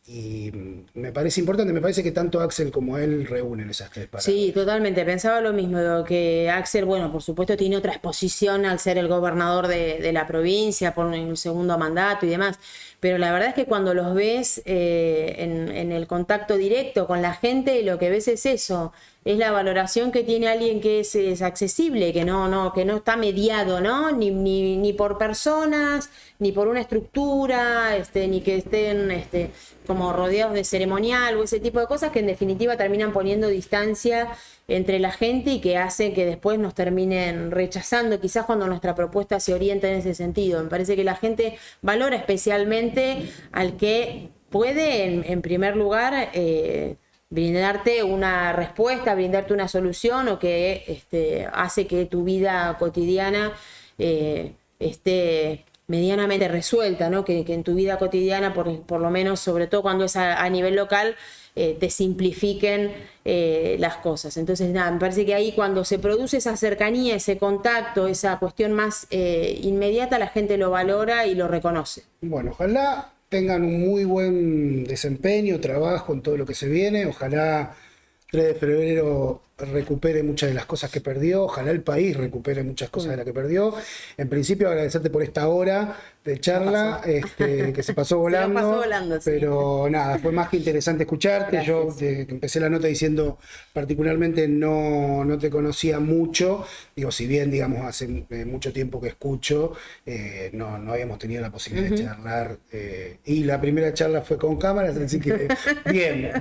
Y me parece importante, me parece que tanto Axel como él reúnen esas tres palabras. Sí, totalmente, pensaba lo mismo, que Axel, bueno, por supuesto tiene otra exposición al ser el gobernador de la provincia por el segundo mandato y demás, pero la verdad es que cuando los ves en el contacto directo con la gente, lo que ves es eso, es la valoración que tiene alguien que es accesible, que no está mediado, ¿no? Ni por personas, ni por una estructura, ni que estén como rodeados de ceremonial o ese tipo de cosas que en definitiva terminan poniendo distancia entre la gente y que hace que después nos terminen rechazando, quizás cuando nuestra propuesta se orienta en ese sentido. Me parece que la gente valora especialmente al que puede, en primer lugar, brindarte una respuesta, brindarte una solución o que hace que tu vida cotidiana esté medianamente resuelta, ¿no? Que en tu vida cotidiana, por lo menos, sobre todo cuando es a nivel local, te simplifiquen las cosas. Entonces, nada, me parece que ahí cuando se produce esa cercanía, ese contacto, esa cuestión más inmediata, la gente lo valora y lo reconoce. Bueno, ojalá tengan un muy buen desempeño, trabajo en todo lo que se viene. Ojalá 3 de febrero recupere muchas de las cosas que perdió. Ojalá el país recupere muchas cosas de las que perdió. En principio, agradecerte por esta hora de charla, que se pasó volando. Se pasó volando, sí. Pero nada, fue más que interesante escucharte. Gracias. Yo empecé la nota diciendo, particularmente no te conocía mucho. Digo, si bien, digamos, hace mucho tiempo que escucho, no habíamos tenido la posibilidad de charlar. Y la primera charla fue con cámaras, así que bien.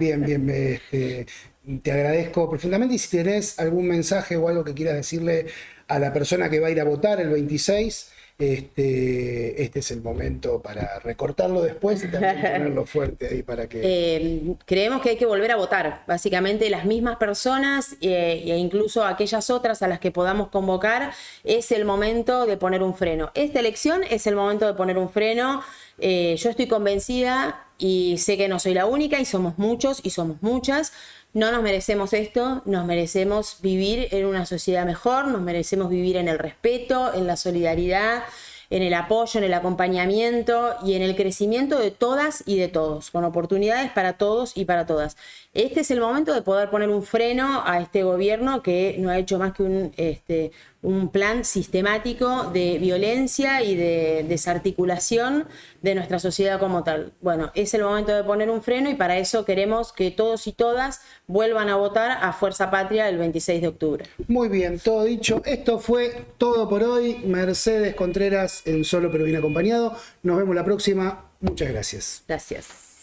Te agradezco profundamente y si tenés algún mensaje o algo que quieras decirle a la persona que va a ir a votar el 26, este es el momento para recortarlo después y también ponerlo fuerte ahí para que... Creemos que hay que volver a votar. Básicamente las mismas personas e incluso aquellas otras a las que podamos convocar, es el momento de poner un freno. Esta elección es el momento de poner un freno. Yo estoy convencida y sé que no soy la única y somos muchos y somos muchas. No nos merecemos esto, nos merecemos vivir en una sociedad mejor, nos merecemos vivir en el respeto, en la solidaridad, en el apoyo, en el acompañamiento y en el crecimiento de todas y de todos, con oportunidades para todos y para todas. Este es el momento de poder poner un freno a este gobierno que no ha hecho más que un plan sistemático de violencia y de desarticulación de nuestra sociedad como tal. Bueno, es el momento de poner un freno y para eso queremos que todos y todas vuelvan a votar a Fuerza Patria el 26 de octubre. Muy bien, todo dicho. Esto fue todo por hoy. Mercedes Contreras en Solo pero bien acompañado. Nos vemos la próxima. Muchas gracias. Gracias.